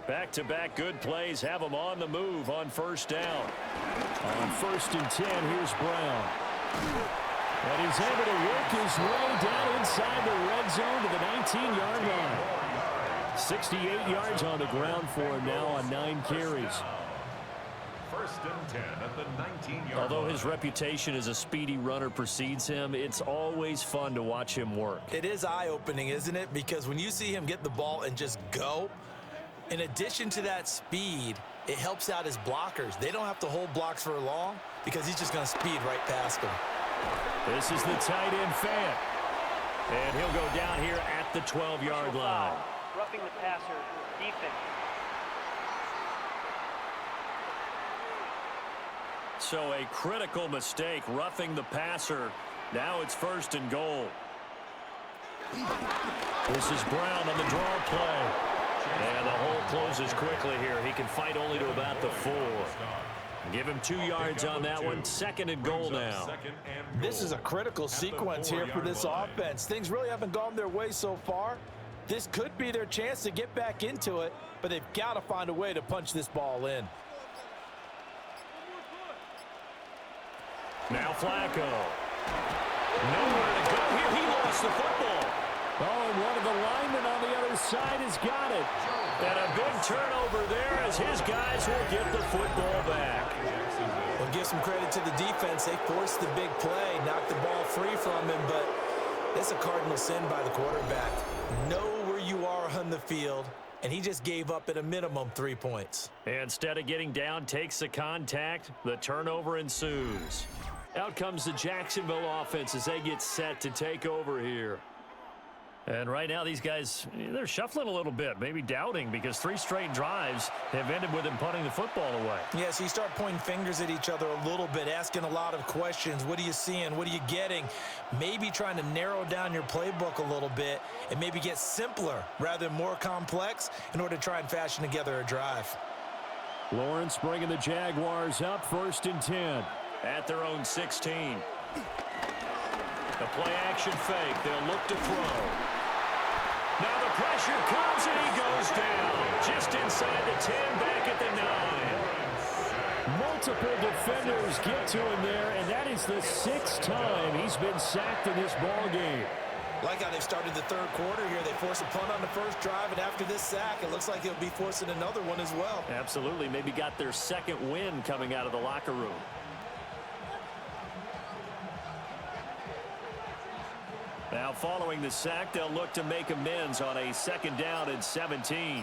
Back-to-back good plays have them on the move on first down. On 1st and 10, here's Brown. And he's able to work his way down inside the red zone to the 19-yard line. 68 yards on the ground for him now on 9 carries. 1st and 10 at the 19-yard line. Although his reputation as a speedy runner precedes him, it's always fun to watch him work. It is eye-opening, isn't it? Because when you see him get the ball and just go, in addition to that speed, it helps out his blockers. They don't have to hold blocks for long because he's just going to speed right past them. This is the tight end Fant. And he'll go down here at the 12-yard line. Roughing the passer, defense. So a critical mistake, roughing the passer. Now it's 1st and goal. This is Brown on the draw play. And the hole closes quickly here. He can fight only to about the 4. Give him 2 yards on that one. 2nd and goal now. This is a critical sequence here for this offense. Things really haven't gone their way so far. This could be their chance to get back into it, but they've got to find a way to punch this ball in. Now Flacco. Nowhere to go here. He lost the football. Oh, and one of the linemen on the other side has got it. And a big turnover there as his guys will get the football back. Well, give some credit to the defense. They forced the big play, knocked the ball free from him, but it's a cardinal sin by the quarterback. Know where you are on the field, and he just gave up at a minimum 3 points. Instead of getting down, takes the contact. The turnover ensues. Out comes the Jacksonville offense as they get set to take over here. And right now, these guys, they're shuffling a little bit, maybe doubting, because 3 straight drives have ended with them punting the football away. Yeah, so you start pointing fingers at each other a little bit, asking a lot of questions. What are you seeing? What are you getting? Maybe trying to narrow down your playbook a little bit and maybe get simpler rather than more complex in order to try and fashion together a drive. Lawrence bringing the Jaguars up, 1st and 10 at their own 16. The play action fake. They'll look to throw. Now the pressure comes and he goes down. Just inside the 10, back at the 9. Multiple defenders get to him there, and that is the 6th time he's been sacked in this ball game. Like how they've started the 3rd quarter here. They force a punt on the first drive, and after this sack, it looks like they'll be forcing another one as well. Absolutely. Maybe got their 2nd win coming out of the locker room. Now following the sack, they'll look to make amends on a 2nd down and 17.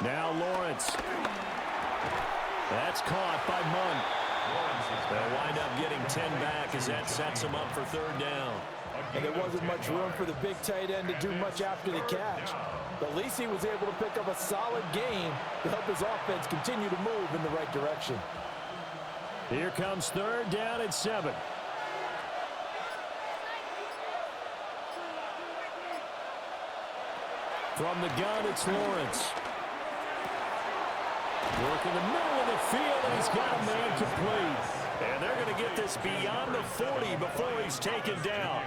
Now Lawrence. That's caught by Munn. They'll wind up getting 10 back as that sets them up for 3rd down. And there wasn't much room for the big tight end to do much after the catch. But at least he was able to pick up a solid gain to help his offense continue to move in the right direction. Here comes 3rd down and 7. From the gun, it's Lawrence. Work in the middle of the field, and he's got a man complete. And they're going to get this beyond the 40 before he's taken down.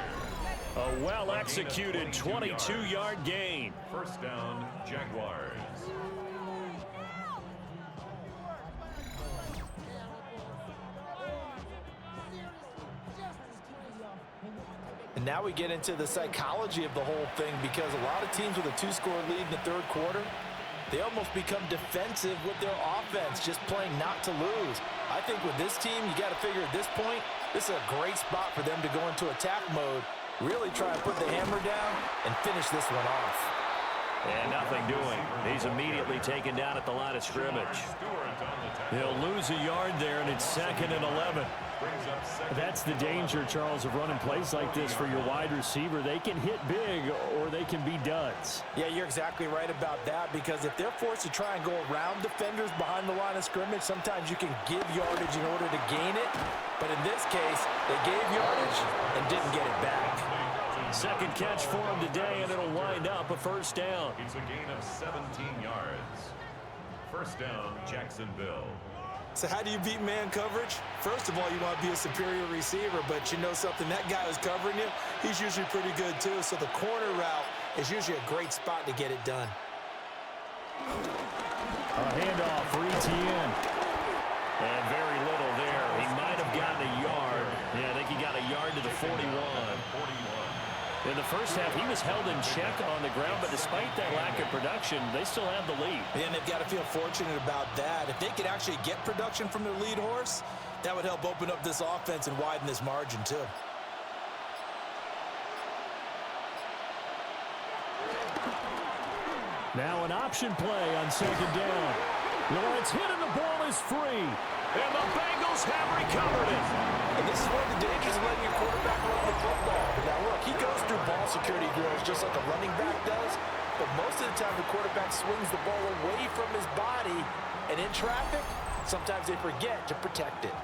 A well-executed 22-yard gain. 1st down, Jaguars. And now we get into the psychology of the whole thing, because a lot of teams with a 2-score lead in the 3rd quarter, they almost become defensive with their offense, just playing not to lose. I think with this team, you got to figure at this point, this is a great spot for them to go into attack mode, really try and put the hammer down and finish this one off. And nothing doing. He's immediately taken down at the line of scrimmage. He'll lose a yard there, and it's 2nd and 11. That's the danger, Charles, of running plays like this for your wide receiver. They can hit big or they can be duds. Yeah, you're exactly right about that, because if they're forced to try and go around defenders behind the line of scrimmage, sometimes you can give yardage in order to gain it. But in this case, they gave yardage and didn't get it back. Second catch for him today, and it'll wind up a first down. It's a gain of 17 yards. First down, Jacksonville. So how do you beat man coverage? First of all, you want to be a superior receiver, but you know something, that guy who's covering you, he's usually pretty good too. So the corner route is usually a great spot to get it done. A handoff for Etienne. And very little there. He might have gotten a yard. Yeah, I think he got a yard to the 41. In the first half, he was held in check on the ground, but despite that lack of production, they still have the lead. And they've got to feel fortunate about that. If they could actually get production from their lead horse, that would help open up this offense and widen this margin too. Now an option play on 2nd down. Lawrence hit and the ball is free. And the Bengals have recovered it. And this is one of the dangers of letting your quarterback run the football. Now look, he goes through ball security drills just like a running back does, but most of the time the quarterback swings the ball away from his body, and in traffic, sometimes they forget to protect it.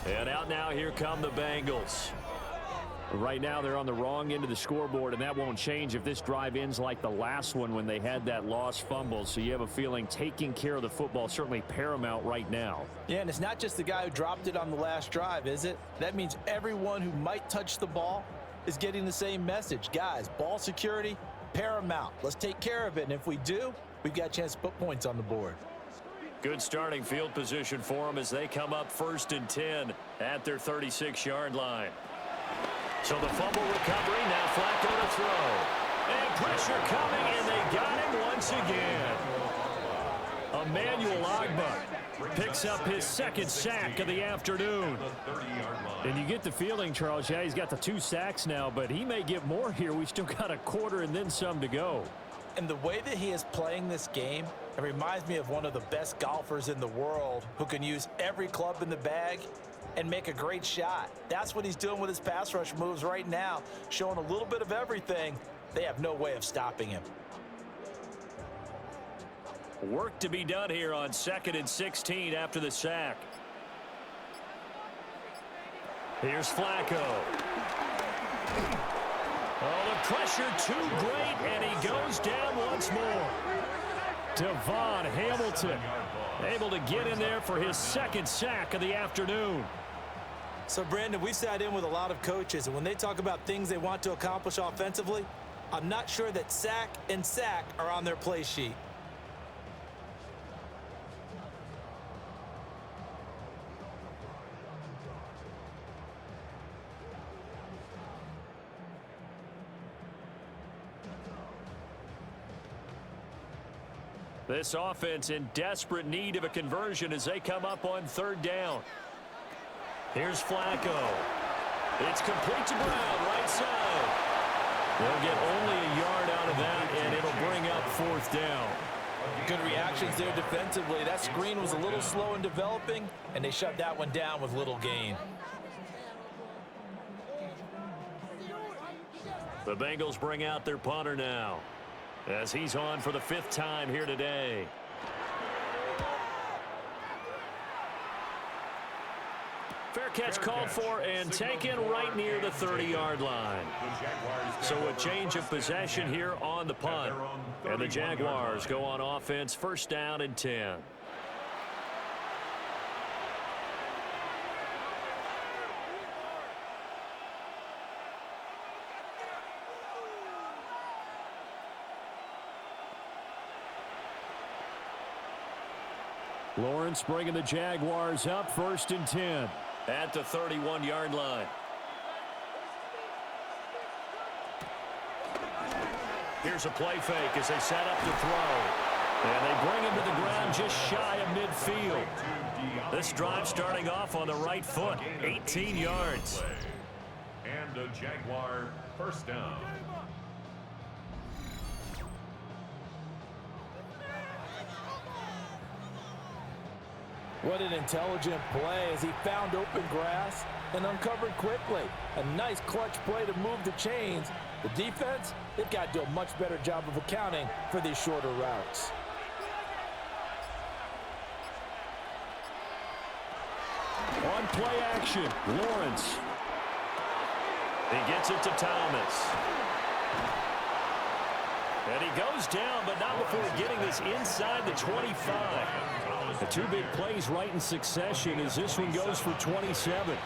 And out now, here come the Bengals. Right now, they're on the wrong end of the scoreboard, and that won't change if this drive ends like the last one when they had that lost fumble. So you have a feeling taking care of the football is certainly paramount right now. Yeah, and it's not just the guy who dropped it on the last drive, is it? That means everyone who might touch the ball is getting the same message. Guys, ball security, paramount. Let's take care of it, and if we do, we've got a chance to put points on the board. Good starting field position for them as they come up 1st and 10 at their 36-yard line. So the fumble recovery, now Flacco to throw. And pressure coming, and they got him once again. Emmanuel Ogbah picks up his 2nd sack of the afternoon. And you get the feeling, Charles, yeah, he's got the 2 sacks now, but he may get more here. We still got a quarter and then some to go. And the way that he is playing this game, it reminds me of one of the best golfers in the world who can use every club in the bag and make a great shot. That's what he's doing with his pass rush moves right now, showing a little bit of everything. They have no way of stopping him. Work to be done here on 2nd and 16 after the sack. Here's Flacco. Oh, the pressure too great, and he goes down once more. Devon Hamilton able to get in there for his 2nd sack of the afternoon. So, Brandon, we've sat in with a lot of coaches, and when they talk about things they want to accomplish offensively, I'm not sure that sack and sack are on their play sheet. This offense in desperate need of a conversion as they come up on 3rd down. Here's Flacco. It's complete to Brown, right side. They'll get only a yard out of that, and it'll bring up 4th down. Good reactions there defensively. That screen was a little slow in developing, and they shut that one down with little gain. The Bengals bring out their punter now, as he's on for the 5th time here today. Fair catch called for and taken right near the 30-yard line. So a change of possession here on the punt. And the Jaguars go on offense, 1st down and 10. Lawrence bringing the Jaguars up 1st and 10 at the 31-yard line. Here's a play fake as they set up to throw. And they bring him to the ground just shy of midfield. This drive starting off on the right foot, 18 yards. And a Jaguar first down. What an intelligent play as he found open grass and uncovered quickly. A nice clutch play to move the chains. The defense, they've got to do a much better job of accounting for these shorter routes. On play action, Lawrence. He gets it to Thomas. And he goes down, but not before getting this inside the 25. The two big plays right in succession as this one goes for 27.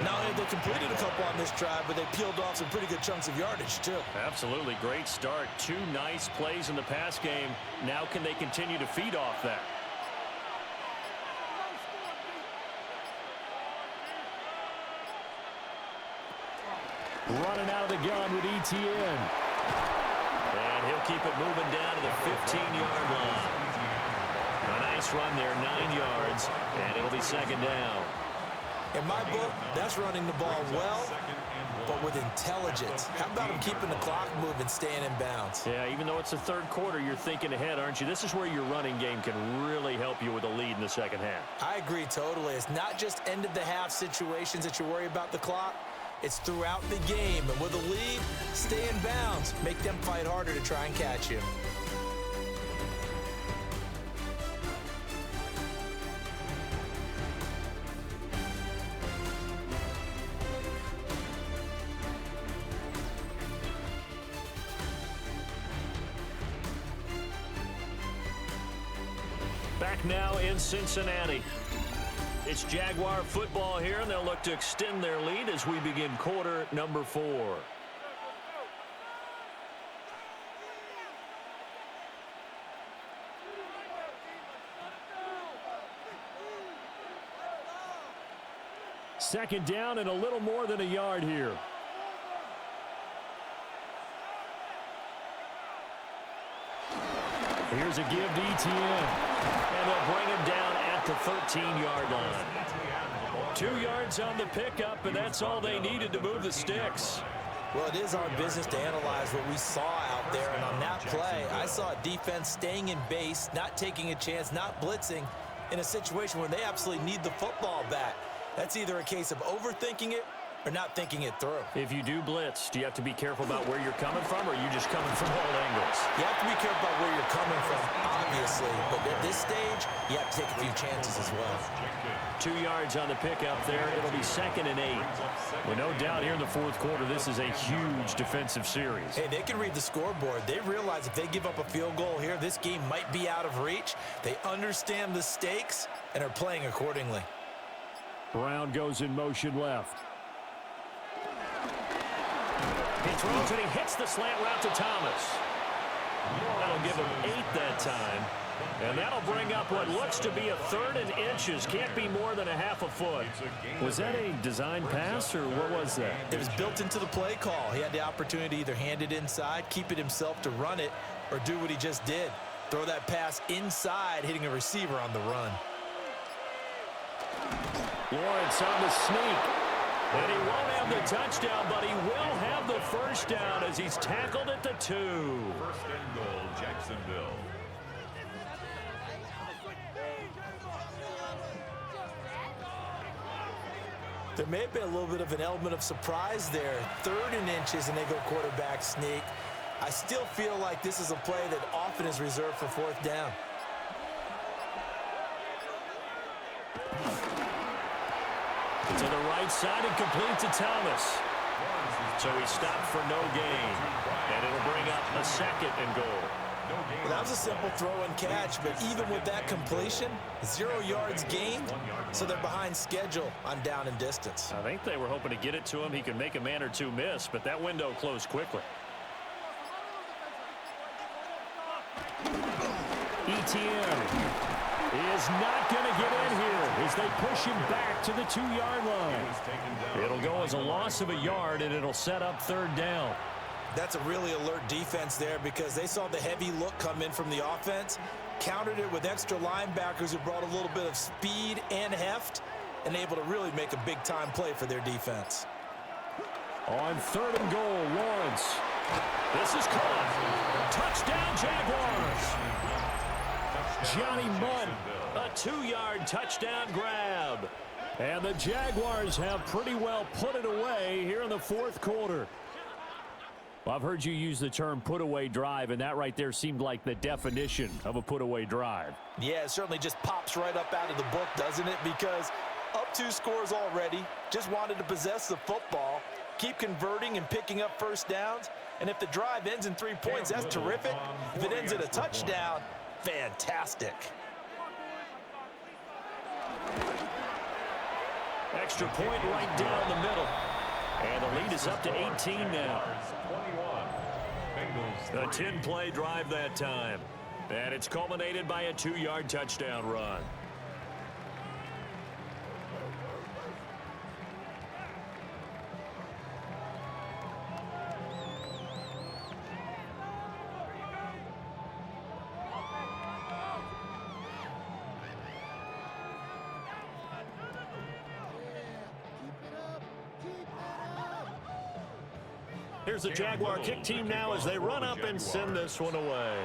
Not only have they completed a couple on this drive, but they peeled off some pretty good chunks of yardage, too. Absolutely great start. Two nice plays in the pass game. Now can they continue to feed off that? Running out of the gun with ETN. And he'll keep it moving down to the 15-yard line. A nice run there, 9 yards, and it'll be second down. In my book, that's running the ball well, but with intelligence. How about him keeping the clock moving, staying in bounds? Yeah, even though it's the third quarter, you're thinking ahead, aren't you? This is where your running game can really help you with a lead in the second half. I agree totally. It's not just end-of-the-half situations that you worry about the clock. It's throughout the game. And with a lead, stay in bounds. Make them fight harder to try and catch you. Back now in Cincinnati. It's Jaguar football here, and they'll look to extend their lead as we begin quarter number 4. Second down and a little more than a yard here. Here's a give to ETN. And they'll bring him down at the 13-yard line. 2 yards on the pickup, and that's all they needed to move the sticks. Well, it is our business to analyze what we saw out there, and on that play, I saw a defense staying in base, not taking a chance, not blitzing, in a situation where they absolutely need the football back. That's either a case of overthinking it or not thinking it through. If you do blitz, do you have to be careful about where you're coming from, or are you just coming from all angles? You have to be careful about where you're coming from, obviously, but at this stage, you have to take a few chances as well. 2 yards on the pickup there. It'll be 2nd and 8. Well, no doubt here in the fourth quarter, this is a huge defensive series. Hey, they can read the scoreboard. They realize if they give up a field goal here, this game might be out of reach. They understand the stakes and are playing accordingly. Brown goes in motion left. He throws and he hits the slant route to Thomas. That'll give him 8 that time. And that'll bring up what looks to be a 3rd and inches. Can't be more than a half a foot. Was that a design pass, or what was that? It was built into the play call. He had the opportunity to either hand it inside, keep it himself to run it, or do what he just did. Throw that pass inside, hitting a receiver on the run. Lawrence on the sneak. And he won't have the touchdown, but he will have the first down as he's tackled at the 2. 1st and goal, Jacksonville. There may have been a little bit of an element of surprise there. 3rd and inches, and they go quarterback sneak. I still feel like this is a play that often is reserved for 4th down. To the right side and complete to Thomas. So he stopped for no gain. And it'll bring up a 2nd and goal. Well, that was a simple throw and catch, but even with that completion, 0 yards gained, so they're behind schedule on down and distance. I think they were hoping to get it to him. He could make a man or two miss, but that window closed quickly. ETN is not going to get in here as they push him back to the 2-yard line. It'll go as a loss of a yard, and it'll set up 3rd down. That's a really alert defense there because they saw the heavy look come in from the offense, countered it with extra linebackers who brought a little bit of speed and heft, and able to really make a big-time play for their defense. On 3rd and goal, Lawrence. This is caught. Touchdown, Jaguars. Johnny Mudd, a 2-yard touchdown grab. And the Jaguars have pretty well put it away here in the 4th quarter. Well, I've heard you use the term put-away drive, and that right there seemed like the definition of a put-away drive. Yeah, it certainly just pops right up out of the book, doesn't it? Because up 2 scores already, just wanted to possess the football, keep converting and picking up first downs. And if the drive ends in 3 points, that's terrific. If it ends in a touchdown, fantastic. Extra point right down the middle. And the lead is up to 18 now. A 10-play drive that time. And it's culminated by a 2-yard touchdown run. Here's the Jaguar kick team now as they run up and send this one away.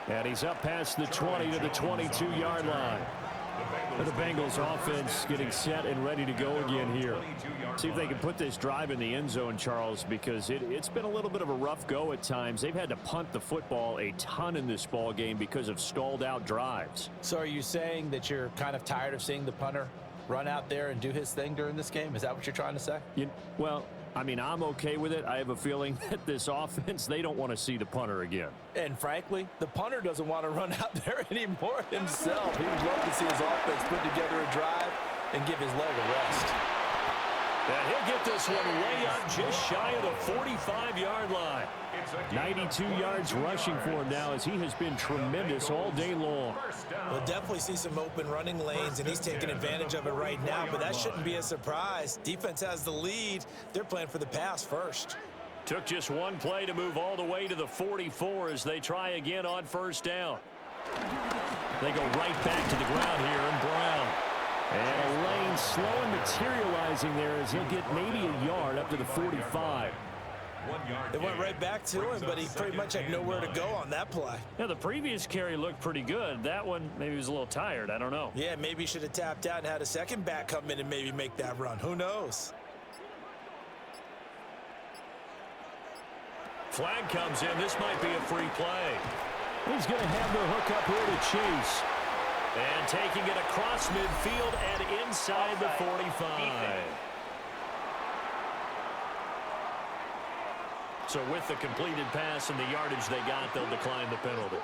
And he's up past the 20 to the 22-yard line. The Bengals offense getting set and ready to go again here. See if they can put this drive in the end zone, Charles, because it's been a little bit of a rough go at times. They've had to punt the football a ton in this ball game because of stalled out drives. So are you saying that you're kind of tired of seeing the punter run out there and do his thing during this game? Is that what you're trying to say? Well, I mean, I'm okay with it. I have a feeling that this offense, they don't want to see the punter again. And frankly, the punter doesn't want to run out there anymore himself. He would love to see his offense put together a drive and give his leg a rest. And he'll get this one way up just shy of the 45-yard line. 92 yards rushing for him now as he has been tremendous all day long. We'll definitely see some open running lanes, and he's taking advantage of it right now, but that shouldn't be a surprise. Defense has the lead. They're playing for the pass first. Took just one play to move all the way to the 44 as they try again on 1st down. They go right back to the ground here, and Brown. And a lane slow and materializing there as he'll get maybe a yard up to the 45. It went right back to him, but he pretty much had nowhere to go on that play. Yeah, the previous carry looked pretty good. That one, maybe he was a little tired. I don't know. Yeah, maybe he should have tapped out and had a second back come in and maybe make that run. Who knows? Flag comes in. This might be a free play. He's going to have the hook up here to Chase. And taking it across midfield and inside the 45. So with the completed pass and the yardage they got, they'll decline the penalty.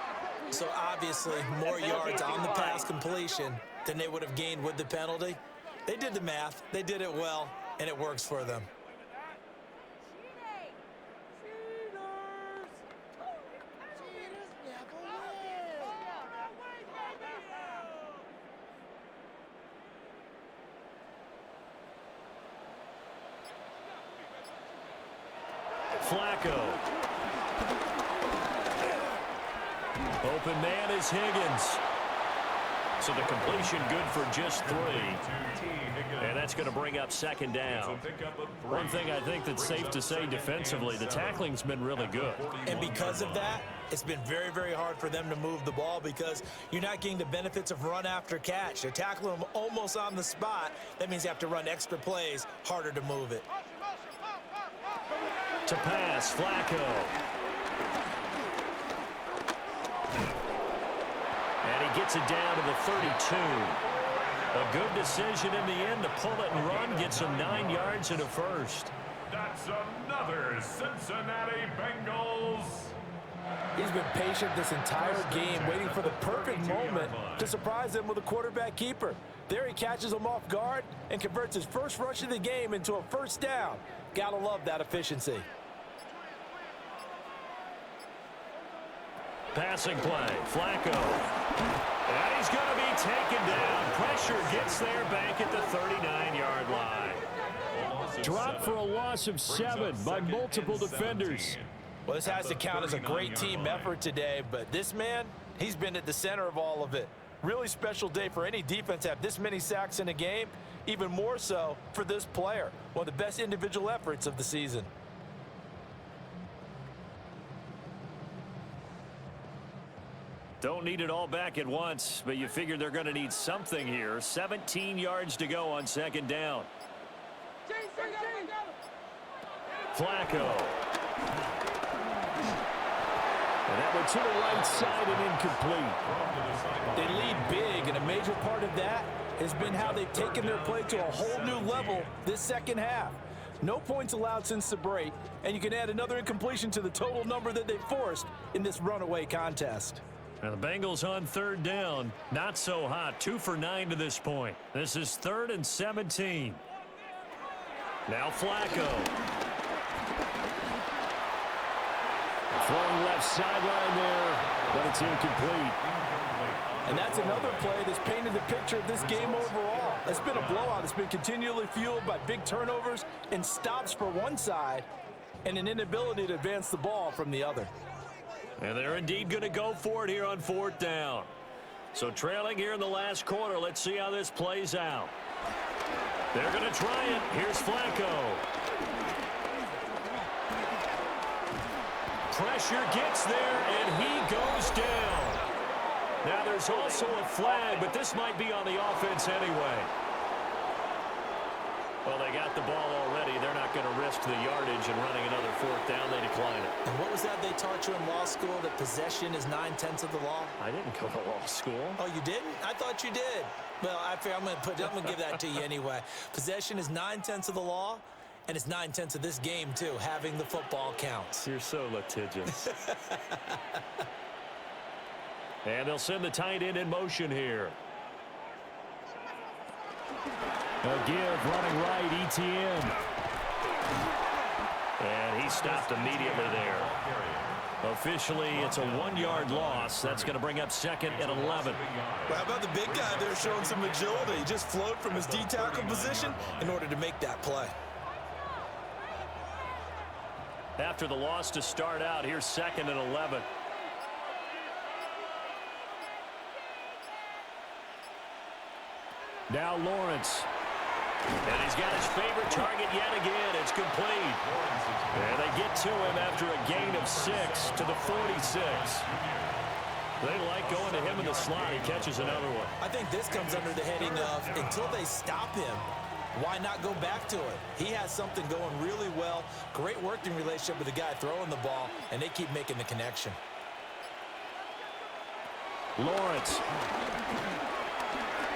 So obviously more yards on the pass completion than they would have gained with the penalty. They did the math. They did it well, and it works for them. Flacco. Open man is Higgins. So the completion good for just 3. And that's going to bring up 2nd down. One thing I think that's safe to say defensively, the tackling's been really good. And because of that, it's been very, very hard for them to move the ball because you're not getting the benefits of run after catch. They're tackling them almost on the spot. That means you have to run extra plays, harder to move it. To pass, Flacco. And he gets it down to the 32. A good decision in the end to pull it and run, gets him 9 yards and a first. That's another Cincinnati Bengals. He's been patient this entire game, waiting for the perfect moment to surprise them with a quarterback keeper. There he catches him off guard and converts his first rush of the game into a 1st down. Gotta love that efficiency. Passing play, Flacco. And he's going to be taken down. Pressure gets there back at the 39-yard line. Dropped for a loss of 7 by multiple defenders. Well, this has to count as a great team effort today, but this man, he's been at the center of all of it. Really special day for any defense to have this many sacks in a game, even more so for this player. One of the best individual efforts of the season. Don't need it all back at once, but you figure they're going to need something here. 17 yards to go on second down. Flacco. And that went to the right side and incomplete. They lead big, and a major part of that has been how they've taken their play to a whole new level this second half. No points allowed since the break, and you can add another incompletion to the total number that they forced in this runaway contest. Now the Bengals on third down. Not so hot. 2 for 9 to this point. This is 3rd and 17. Now Flacco. Throwing left sideline there, but it's incomplete. And that's another play that's painted the picture of this game overall. It's been a blowout. It's been continually fueled by big turnovers and stops for one side and an inability to advance the ball from the other. And they're indeed going to go for it here on 4th down. So trailing here in the last quarter, let's see how this plays out. They're going to try it. Here's Flacco. Pressure gets there, and he goes down. Now there's also a flag, but this might be on the offense anyway. Well, they got the ball already. They're not going to risk the yardage and running another 4th down. They decline it. And what was that they taught you in law school, that possession is 9/10 of the law? I didn't go to law school. Oh, you didn't? I thought you did. Well, I'm going to give that to you anyway. Possession is 9/10 of the law, and it's 9/10 of this game, too. Having the football counts. You're so litigious. And they'll send the tight end in motion here. A give, running right, ETN. And he stopped immediately there. Officially, it's a 1-yard loss. That's going to bring up 2nd and 11. Well, how about the big guy there showing some agility? He just flowed from his D-tackle position in order to make that play. After the loss to start out, here's 2nd and 11. Now Lawrence. And he's got his favorite target yet again. It's complete. And they get to him after a gain of 6 to the 46. They like going to him in the slot. He catches another one. I think this comes under the heading of, until they stop him, why not go back to it? He has something going really well. Great working relationship with the guy throwing the ball, and they keep making the connection. Lawrence.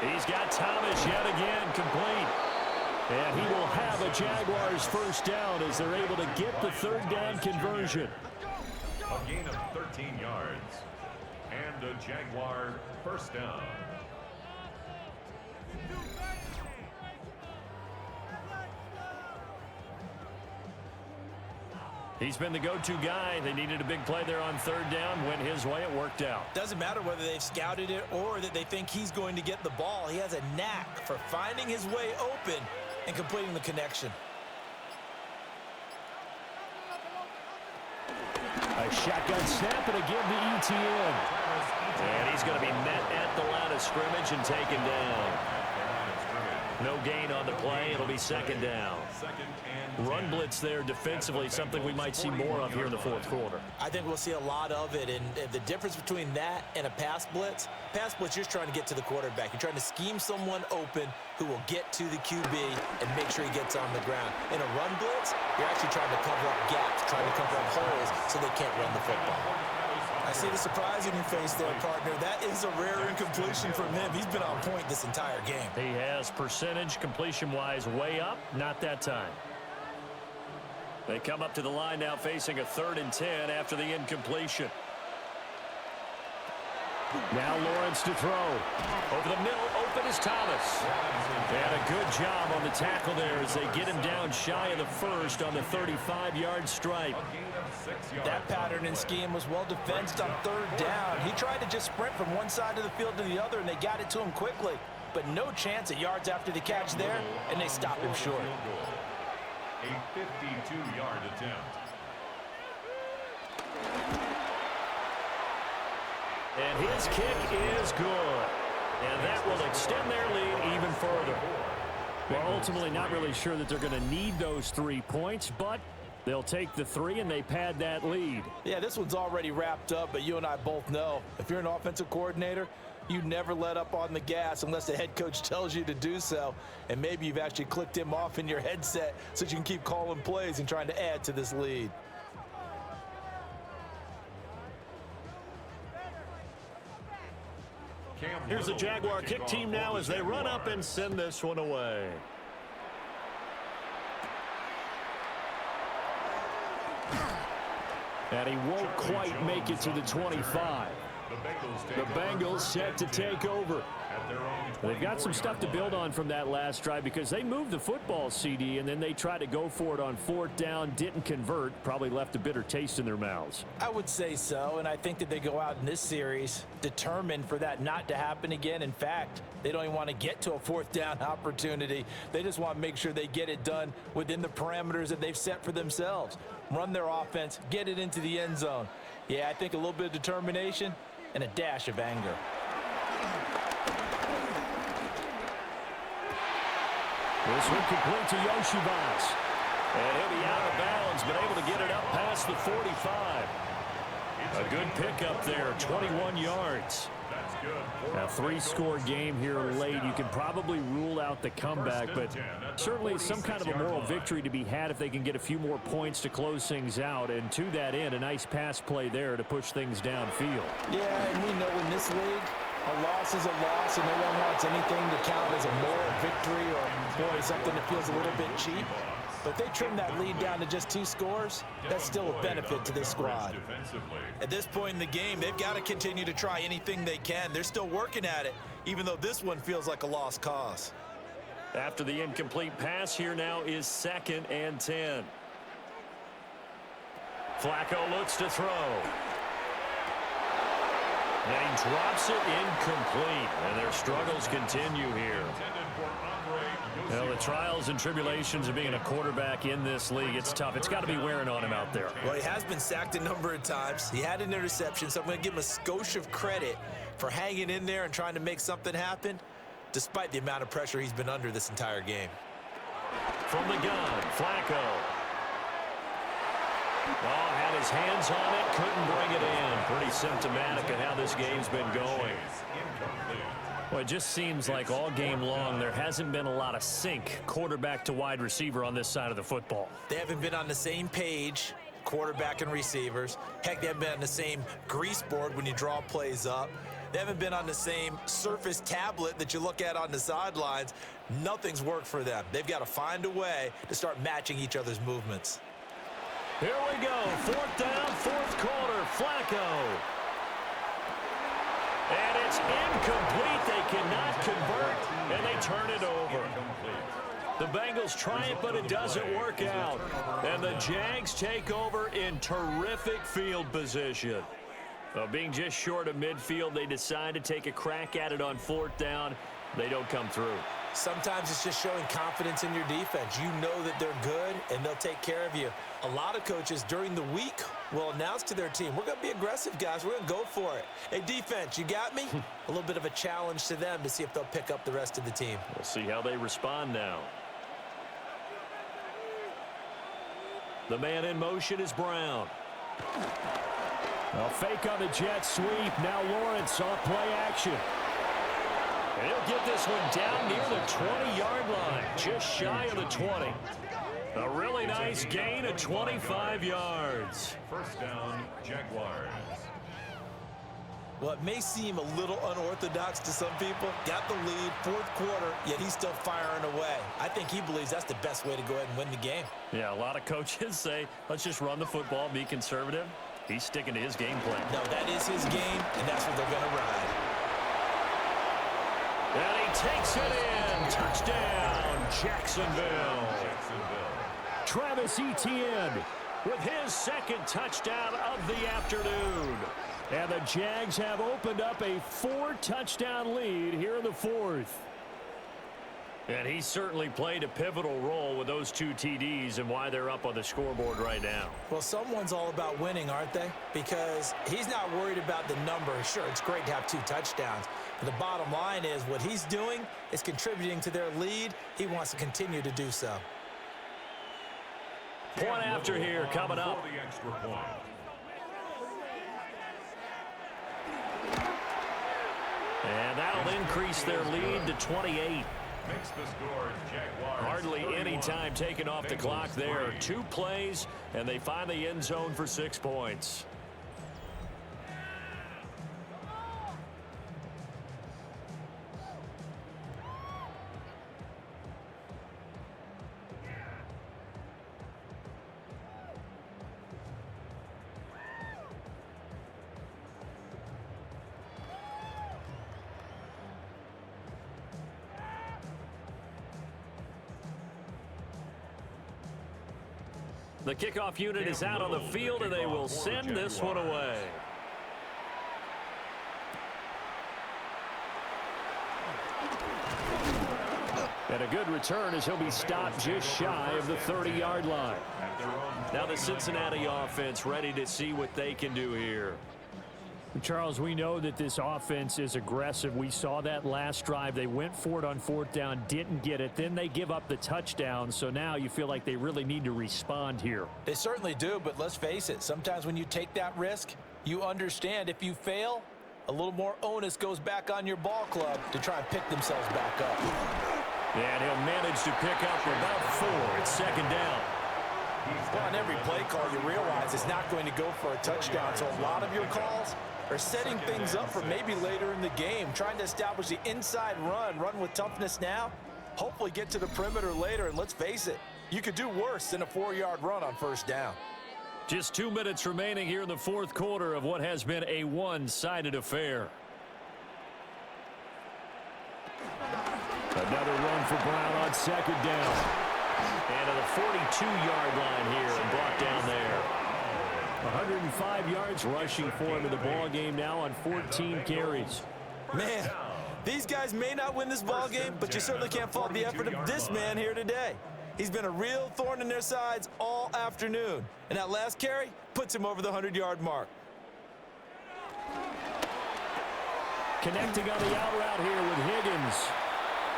He's got Thomas yet again complete. And he will have a Jaguars 1st down as they're able to get the 3rd down conversion. A gain of 13 yards. And a Jaguar 1st down. He's been the go-to guy. They needed a big play there on 3rd down. Went his way. It worked out. Doesn't matter whether they've scouted it or that they think he's going to get the ball. He has a knack for finding his way open and completing the connection. A shotgun snap and again to ETN. And he's going to be met at the line of scrimmage and taken down. No gain on the play. It'll be 2nd down. Run blitz there defensively, something we might see more of here in the 4th quarter. I think we'll see a lot of it, and the difference between that and a pass blitz, you're just trying to get to the quarterback. You're trying to scheme someone open who will get to the QB and make sure he gets on the ground. In a run blitz, you're actually trying to cover up gaps, trying to cover up holes so they can't run the football. I see the surprise in your face there, partner. That is a rare incompletion from him. He's been on point this entire game. He has percentage completion-wise way up. Not that time. They come up to the line now facing a 3rd and 10 after the incompletion. Now Lawrence to throw. Over the middle, open is Thomas. And a good job on the tackle there as they get him down shy of the first on the 35-yard stripe. That pattern and scheme was well defensed on third down. He tried to just sprint from one side of the field to the other, and they got it to him quickly. But no chance at yards after the catch there, and they stop him short. A 52-yard attempt. And his kick is good. And that will extend their lead even further. Well, ultimately not really sure that they're going to need those 3 points, but they'll take the 3 and they pad that lead. Yeah, this one's already wrapped up, but you and I both know if you're an offensive coordinator, you never let up on the gas unless the head coach tells you to do so. And maybe you've actually clicked him off in your headset so you can keep calling plays and trying to add to this lead. Here's the Jaguar kick team now as they run up and send this one away. And he won't quite make it to the 25. The Bengals set to take over. They've got some stuff to build on from that last drive because they moved the football, CD, and then they tried to go for it on fourth down, didn't convert, probably left a bitter taste in their mouths. I would say so, and I think that they go out in this series determined for that not to happen again. In fact, they don't even want to get to a fourth down opportunity. They just want to make sure they get it done within the parameters that they've set for themselves. Run their offense, get it into the end zone. Yeah, I think a little bit of determination and a dash of anger. This one complete to Yoshibas. And he'll be out of bounds, but able to get it up past the 45. A good pickup there, 21 yards. A 3-score game here late. You can probably rule out the comeback, but certainly some kind of a moral victory to be had if they can get a few more points to close things out. And to that end, a nice pass play there to push things downfield. Yeah, and we know in this league, a loss is a loss, and no one wants anything to count as a moral victory or, boy, something that feels a little bit cheap. But they trim that lead down to just 2 scores. That's still a benefit to this squad. At this point in the game, they've got to continue to try anything they can. They're still working at it, even though this one feels like a lost cause. After the incomplete pass, here now is 2nd and 10. Flacco looks to throw. And he drops it incomplete. And their struggles continue here. Well, the trials and tribulations of being a quarterback in this league, it's tough. It's got to be wearing on him out there. Well, he has been sacked a number of times. He had an interception, so I'm going to give him a skosh of credit for hanging in there and trying to make something happen, despite the amount of pressure he's been under this entire game. From the gun, Flacco. Oh, had his hands on it, couldn't bring it in. Pretty symptomatic of how this game's been going. Well, it just seems like all game long there hasn't been a lot of sync quarterback to wide receiver on this side of the football. They haven't been on the same page, quarterback and receivers. Heck, they haven't been on the same grease board when you draw plays up. They haven't been on the same Surface tablet that you look at on the sidelines. Nothing's worked for them. They've got to find a way to start matching each other's movements. Here we go. 4th down, 4th quarter. Flacco. And it's incomplete. They cannot convert, and they turn it over. The Bengals try it, but it doesn't work out. And the Jags take over in terrific field position. Being just short of midfield, they decide to take a crack at it on 4th down. They don't come through. Sometimes it's just showing confidence in your defense. You know that they're good, and they'll take care of you. A lot of coaches during the week will announce to their team, we're going to be aggressive, guys. We're going to go for it. Hey, defense, you got me? A little bit of a challenge to them to see if they'll pick up the rest of the team. We'll see how they respond now. The man in motion is Brown. A fake on the jet sweep. Now Lawrence off play action. And he'll get this one down near the 20-yard line, just shy of the 20. A really nice gain of 25 yards. 1st down, Jaguars. Well, it may seem a little unorthodox to some people. Got the lead, 4th quarter, yet he's still firing away. I think he believes that's the best way to go ahead and win the game. Yeah, a lot of coaches say, let's just run the football, be conservative. He's sticking to his game plan. No, that is his game, and that's what they're going to ride. And he takes it in. Touchdown, Jacksonville. Travis Etienne with his second touchdown of the afternoon. And the Jags have opened up a 4-touchdown lead here in the fourth. And he certainly played a pivotal role with those 2 TDs and why they're up on the scoreboard right now. Well, someone's all about winning, aren't they? Because he's not worried about the number. Sure, it's great to have 2 touchdowns. But the bottom line is what he's doing is contributing to their lead. He wants to continue to do so. Point after here coming up. And that'll increase their lead to 28. Makes the score Jaguars. Hardly any time taken off the clock there. 2 plays, and they find the end zone for 6 points. The kickoff unit is out on the field, and they will send this one away. And a good return as he'll be stopped just shy of the 30-yard line. Now the Cincinnati offense ready to see what they can do here. Charles, we know that this offense is aggressive. We saw that last drive. They went for it on 4th down, didn't get it. Then they give up the touchdown. So now you feel like they really need to respond here. They certainly do, but let's face it. Sometimes when you take that risk, you understand if you fail, a little more onus goes back on your ball club to try and pick themselves back up. And he'll manage to pick up about 4. It's 2nd down. Well, on every play call, you realize it's not going to go for a touchdown. So a lot of your calls are setting things up for maybe later in the game, trying to establish the inside run with toughness now, hopefully get to the perimeter later. And let's face it, you could do worse than a 4-yard run on 1st down. Just 2 minutes remaining here in the 4th quarter of what has been a one-sided affair. Another run for Brown on 2nd down. And to the 42-yard line here and brought down there. 105 yards rushing for him in the ball game now on 14 carries. Man, these guys may not win this ball game, but you certainly can't fault the effort of this man here today. He's been a real thorn in their sides all afternoon. And that last carry puts him over the 100-yard mark. Connecting on the out route here with Higgins.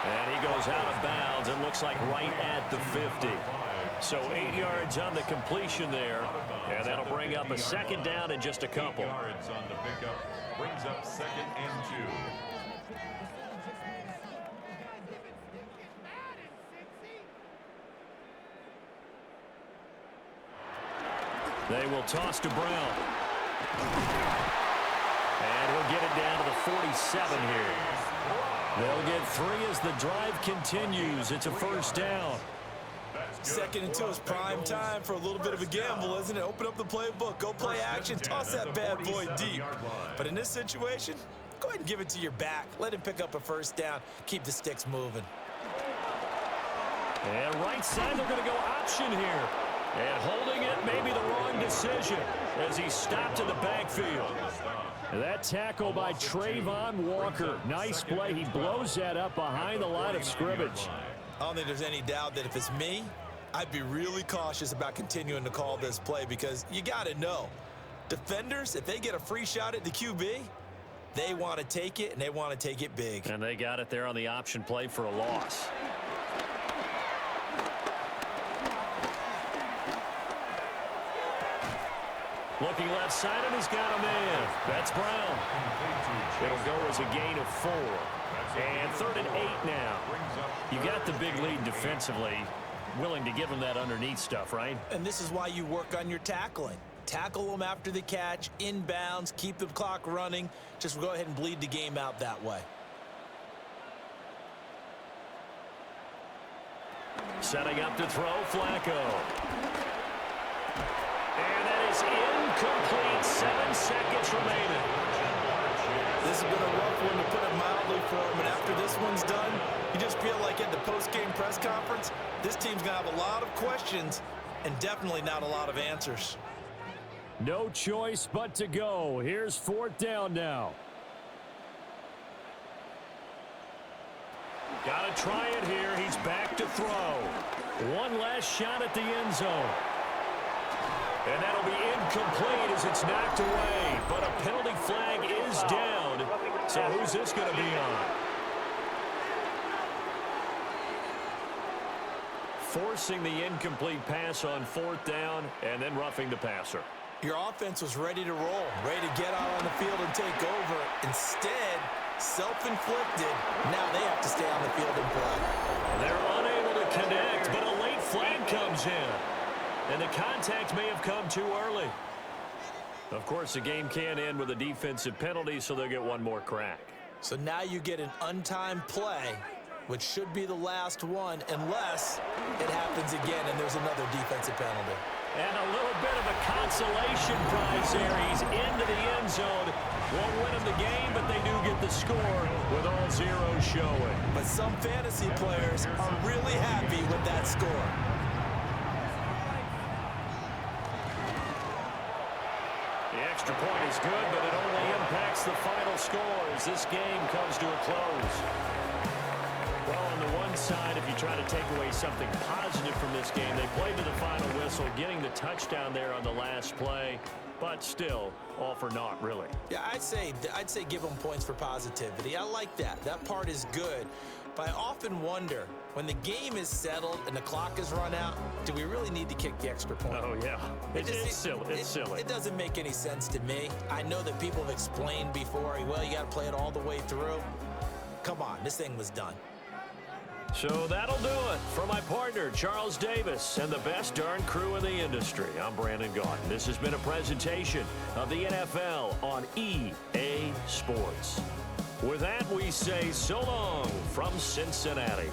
And he goes out of bounds. It looks like right at the 50. So 8 yards on the completion there. And that'll bring up a 2nd down in just a couple. 8 yards on the pickup. Brings up 2nd and 2. They will toss to Brown. And he'll get it down to the 47 here. They'll get 3 as the drive continues. It's a 1st down. 2nd and 2 is prime time for a little bit of a gamble, isn't it? Open up the playbook, go play action, toss that bad boy deep. But in this situation, go ahead and give it to your back. Let him pick up a 1st down, keep the sticks moving. And right side, they're going to go option here. And holding it may be the wrong decision as he stopped in the backfield. That tackle by Trayvon Walker. Nice play. He blows that up behind the line of scrimmage. I don't think there's any doubt that if it's me, I'd be really cautious about continuing to call this play because you got to know, defenders, if they get a free shot at the QB, they want to take it, and they want to take it big. And they got it there on the option play for a loss. Looking left side, and he's got a man. That's Brown. It'll go as a gain of 4. And 3rd and 8 now. You got the big lead defensively. Willing to give him that underneath stuff, right? And this is why you work on your tackling. Tackle them after the catch, inbounds, keep the clock running. Just go ahead and bleed the game out that way. Setting up to throw, Flacco. And that is is incomplete. 7 seconds remaining. This has been a rough one, to put it mildly, for him. And after this one's done, you just feel like at the post-game press conference, this team's going to have a lot of questions and definitely not a lot of answers. No choice but to go. Here's 4th down now. Got to try it here. He's back to throw. One last shot at the end zone. And that'll be incomplete as it's knocked away. But a penalty flag is down. So who's this going to be on? Forcing the incomplete pass on 4th down and then roughing the passer. Your offense was ready to roll, ready to get out on the field and take over. Instead, self-inflicted. Now they have to stay on the field and play. They're unable to connect, but a late flag comes in. And the contact may have come too early. Of course, the game can end with a defensive penalty, so they'll get one more crack. So now you get an untimed play, which should be the last one, unless it happens again and there's another defensive penalty. And a little bit of a consolation prize there. He's into the end zone. Won't win him the game, but they do get the score with all zeros showing. But some fantasy players are really happy with that score. The extra point is good, but it only impacts the final score as this game comes to a close. Well, on the one side, if you try to take away something positive from this game, they played to the final whistle, getting the touchdown there on the last play, but still, all for naught, really. Yeah, I'd say give them points for positivity. I like that. That part is good. But I often wonder, when the game is settled and the clock is run out, do we really need to kick the extra point? Oh, yeah. It's silly. It's silly. It doesn't make any sense to me. I know that people have explained before, well, you got to play it all the way through. Come on, this thing was done. So that'll do it. For my partner, Charles Davis, and the best darn crew in the industry, I'm Brandon Gaudin. This has been a presentation of the NFL on EA Sports. With that, we say so long from Cincinnati.